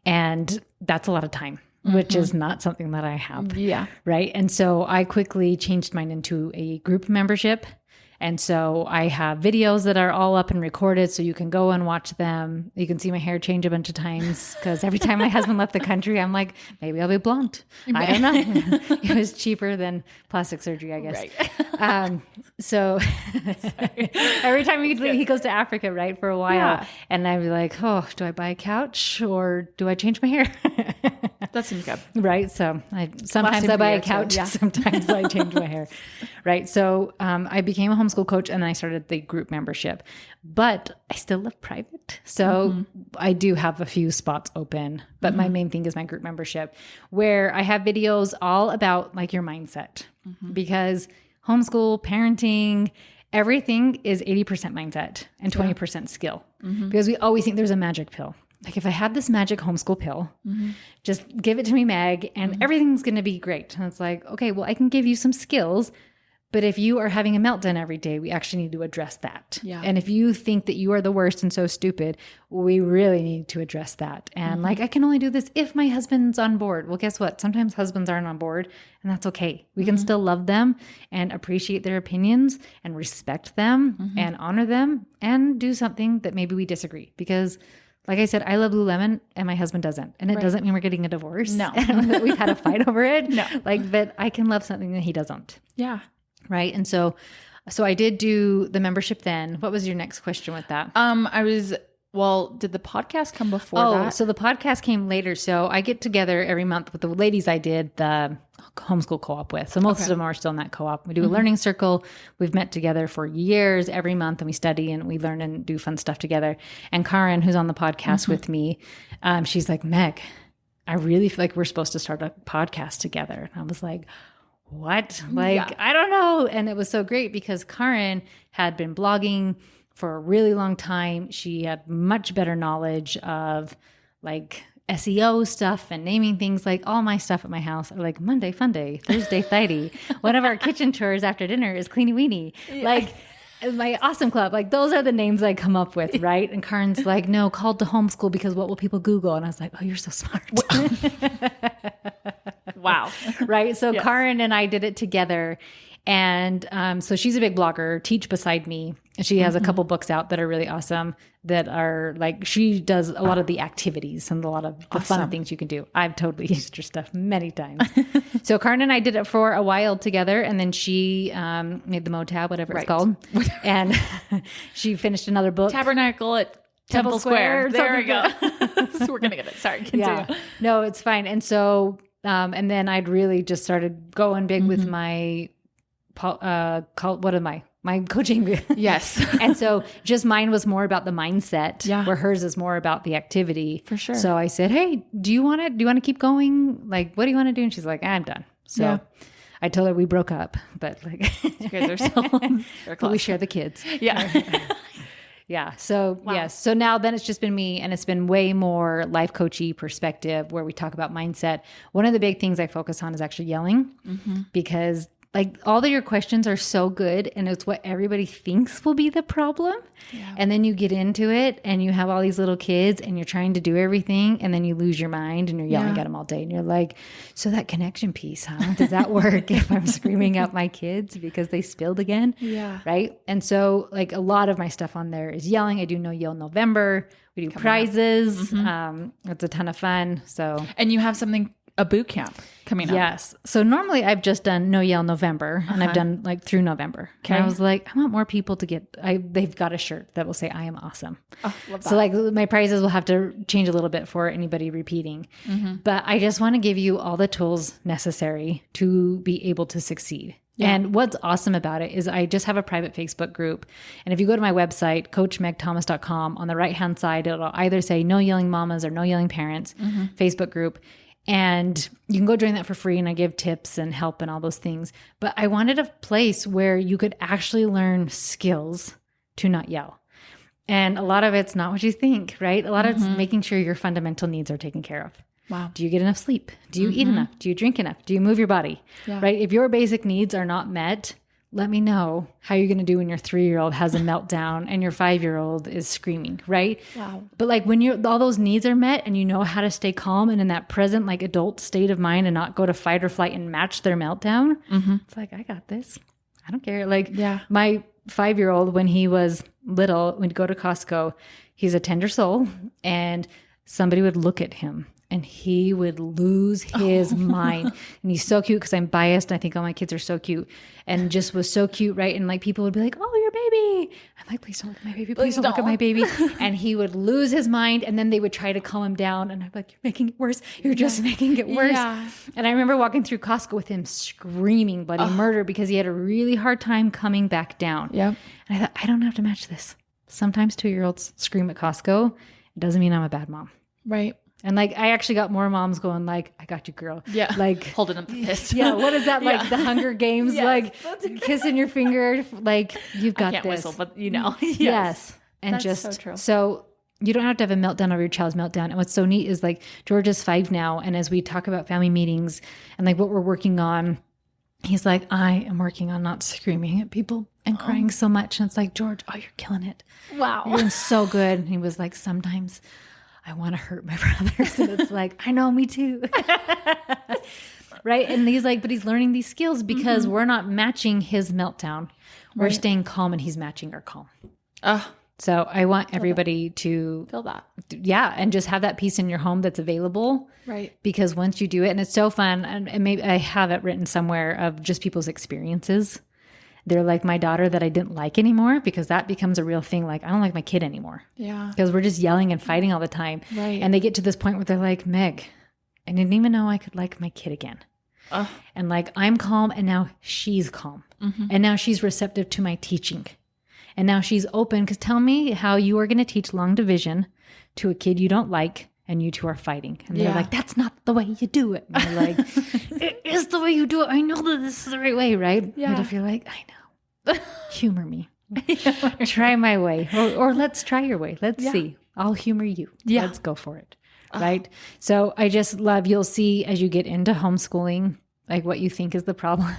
And that's a lot of time, which is not something that I have. Yeah. Right. And so I quickly changed mine into a group membership. And so I have videos that are all up and recorded so you can go and watch them. You can see my hair change a bunch of times because every time my husband left the country, I'm like, maybe I'll be blonde. I don't know. It was cheaper than plastic surgery, I guess. Right. So every time he goes to Africa, right, for a while, and I'd be like, oh, do I buy a couch or do I change my hair? That seems good. Right. So sometimes I buy a couch, sometimes I change my hair. Right. So I became a homeschool coach and then I started the group membership, but I still live private. So I do have a few spots open, but my main thing is my group membership where I have videos all about like your mindset because homeschool, parenting, everything is 80% mindset and 20% skill because we always think there's a magic pill. Like if I had this magic homeschool pill, just give it to me, Meg, and everything's going to be great. And it's like, okay, well, I can give you some skills, but if you are having a meltdown every day, we actually need to address that. Yeah. And if you think that you are the worst and so stupid, we really need to address that. And like, I can only do this if my husband's on board. Well, guess what? Sometimes husbands aren't on board and that's okay. We can still love them and appreciate their opinions and respect them and honor them and do something that maybe we disagree because like I said, I love Lululemon and my husband doesn't. And it doesn't mean we're getting a divorce. No. That we've had a fight over it. No. Like, but I can love something that he doesn't. Yeah. Right. And so I did do the membership then. What was your next question with that? Did the podcast come before that? Oh, so the podcast came later. So I get together every month with the ladies I did the homeschool co-op with. So most of them are still in that co-op. We do a learning circle. We've met together for years every month and we study and we learn and do fun stuff together. And Karen, who's on the podcast with me, she's like, Meg, I really feel like we're supposed to start a podcast together. And I was like, what? I don't know. And it was so great because Karen had been blogging for a really long time. She had much better knowledge of like SEO stuff and naming things. Like all my stuff at my house are like Monday Fun Day, Thursday Thighty. One of our kitchen chores after dinner is Cleany Weenie. Yeah. Like my awesome club. Like those are the names I come up with, right? And Karen's like, no, called to homeschool because what will people Google? And I was like, oh, you're so smart. Wow. Right. So Karen and I did it together. And so she's a big blogger, Teach Beside Me. And she has a couple books out that are really awesome that are like, she does a lot of the activities and a lot of the fun things you can do. I've totally used her stuff many times. So Karen and I did it for a while together. And then she made the MoTab, whatever it's called. And she finished another book. Tabernacle at Temple Square. There we go. So we're going to get it. Sorry. Continue. Yeah. No, it's fine. And so, and then I'd really just started going big with my my coaching. Yes. And so just mine was more about the mindset where hers is more about the activity. For sure. So I said, hey, do you want to keep going? Like, what do you want to do? And she's like, I'm done. So I told her we broke up, but like, you guys are still but we share the kids. Yeah. Yeah. So yes. So now then it's just been me and it's been way more life coachy perspective where we talk about mindset. One of the big things I focus on is actually yelling because like all of your questions are so good and it's what everybody thinks will be the problem. Yeah. And then you get into it and you have all these little kids and you're trying to do everything and then you lose your mind and you're yelling at them all day and you're like, so that connection piece, huh? Does that work if I'm screaming at my kids because they spilled again? Yeah. Right. And so like a lot of my stuff on there is yelling. I do No Yell November. We do prizes. It's a ton of fun. So, and you have a boot camp coming up. Yes. So normally I've just done No Yell November and I've done like through November. Okay. And I was like, I want more people to they've got a shirt that will say, I am awesome. Oh, love that. So like my prizes will have to change a little bit for anybody repeating, but I just want to give you all the tools necessary to be able to succeed. Yeah. And what's awesome about it is I just have a private Facebook group. And if you go to my website, coachmegthomas.com, on the right-hand side, it'll either say No Yelling Mamas or No Yelling Parents Facebook group. And you can go join that for free and I give tips and help and all those things. But I wanted a place where you could actually learn skills to not yell. And a lot of it's not what you think, right? A lot of it's making sure your fundamental needs are taken care of. Wow. Do you get enough sleep? Do you eat enough? Do you drink enough? Do you move your body? Yeah. Right? If your basic needs are not met, let me know how you're going to do when your 3-year-old has a meltdown and your 5-year-old is screaming, right? Wow. But like when all those needs are met and you know how to stay calm and in that present like adult state of mind and not go to fight or flight and match their meltdown, it's like, I got this. I don't care. Like my 5-year-old, when he was little, we'd go to Costco. He's a tender soul, and somebody would look at him and he would lose his mind. And he's so cute because I'm biased. I think all my kids are so cute, and just was so cute, right? And like people would be like, "Oh, your baby." I'm like, "Please don't look at my baby. Please don't look at my baby." And he would lose his mind, and then they would try to calm him down. And I'm like, "You're making it worse. You're just making it worse." Yeah. And I remember walking through Costco with him screaming bloody murder because he had a really hard time coming back down. Yep. And I thought, I don't have to match this. Sometimes 2-year-olds scream at Costco. It doesn't mean I'm a bad mom. Right. And like, I actually got more moms going like, "I got you, girl." Yeah. Like holding up the fist. yeah. What is that? Like Yeah. the Hunger Games, Yes. like kissing your finger. Like you've got I can't this. whistle, but you know. Yes. And That's just so true. so you don't have to have a meltdown over your child's meltdown. And what's so neat is like George is 5 now. And as we talk about family meetings and like what we're working on, he's like, "I am working on not screaming at people and crying so much." And it's like, "George, oh, you're killing it. Wow. You're doing so good." And he was like, "Sometimes I want to hurt my brothers." And it's like, I know, me too. Right. And he's like, but he's learning these skills because we're not matching his meltdown. We're staying calm and he's matching our calm. So I want everybody to Feel that. yeah, and just have that peace in your home that's available. Right. Because once you do it, and it's so fun, and maybe I have it written somewhere of just people's experiences. They're like my daughter that I didn't like anymore, because that becomes a real thing. Like, I don't like my kid anymore. Yeah. Because we're just yelling and fighting all the time. Right. And they get to this point where they're like, "Meg, I didn't even know I could like my kid again." And like, I'm calm, and now she's calm. And now she's receptive to my teaching. And now she's open, because tell me how you are going to teach long division to a kid you don't like, and you two are fighting. And they're like, "That's not the way you do it." And they're like, "It is the way you do it. I know that this is the right way," right? Yeah. But if you're like, "I know, humor me, try my way, or let's try your way. Let's see. I'll humor you. Yeah. Let's go for it." Right. So I just love, you'll see as you get into homeschooling, like what you think is the problem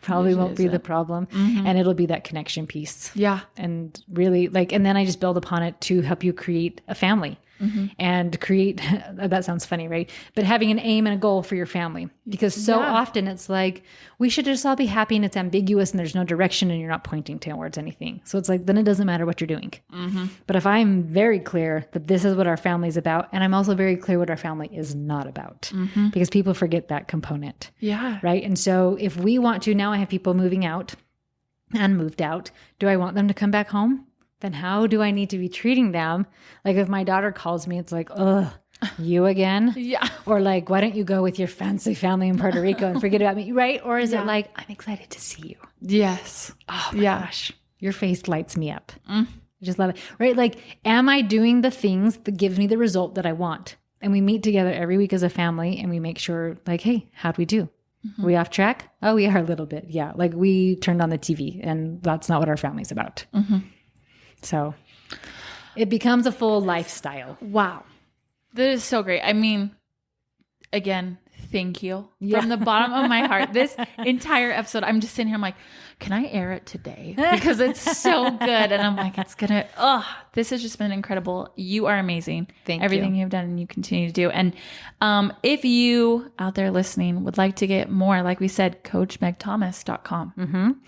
probably won't be the problem. And it'll be that connection piece. Yeah. And really like, and then I just build upon it to help you create a family and create, that sounds funny, right? But having an aim and a goal for your family, because so often it's like, we should just all be happy, and it's ambiguous and there's no direction and you're not pointing towards anything. So it's like, then it doesn't matter what you're doing. But if I'm very clear that this is what our family is about, and I'm also very clear what our family is not about, because people forget that component. Yeah. Right. And so if we want to, now I have people moving out and moved out. Do I want them to come back home? Then how do I need to be treating them? Like if my daughter calls me, it's like, "Ugh, you again?" Yeah. Or like, "Why don't you go with your fancy family in Puerto Rico and forget about me?" Right? Or is it like, "I'm excited to see you." Yes. Oh my gosh. Your face lights me up. I just love it. Right? Like, am I doing the things that gives me the result that I want? And we meet together every week as a family and we make sure like, "Hey, how'd we do? Are we off track?" "Oh, we are a little bit." Yeah. Like we turned on the TV, and that's not what our family's about. So it becomes a full lifestyle. Wow. That is so great. I mean, again, thank you from the bottom of my heart. This entire episode, I'm just sitting here, I'm like, can I air it today? Because it's so good. And I'm like, this has just been incredible. You are amazing. Thank Everything you've done and you continue to do. And if you out there listening would like to get more, like we said, coachmegthomas.com.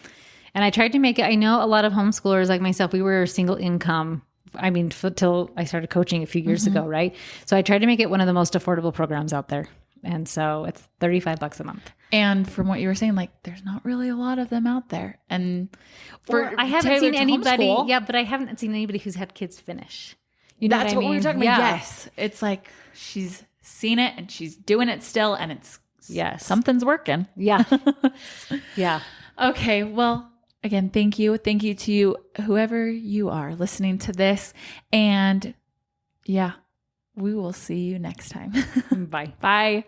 And I tried to make it, I know a lot of homeschoolers like myself, we were single income. I mean, till I started coaching a few years ago, right? So I tried to make it one of the most affordable programs out there. And so it's $35 a month. And from what you were saying, like there's not really a lot of them out there. And I haven't seen anybody, homeschool, but I haven't seen anybody who's had kids finish. You know that's what I what we mean? were talking about. Yes. It's like she's seen it and she's doing it still, and it's something's working. Yeah. Yeah. Okay. Well, again, thank you. Thank you to whoever you are listening to this. And yeah, we will see you next time. Bye. Bye.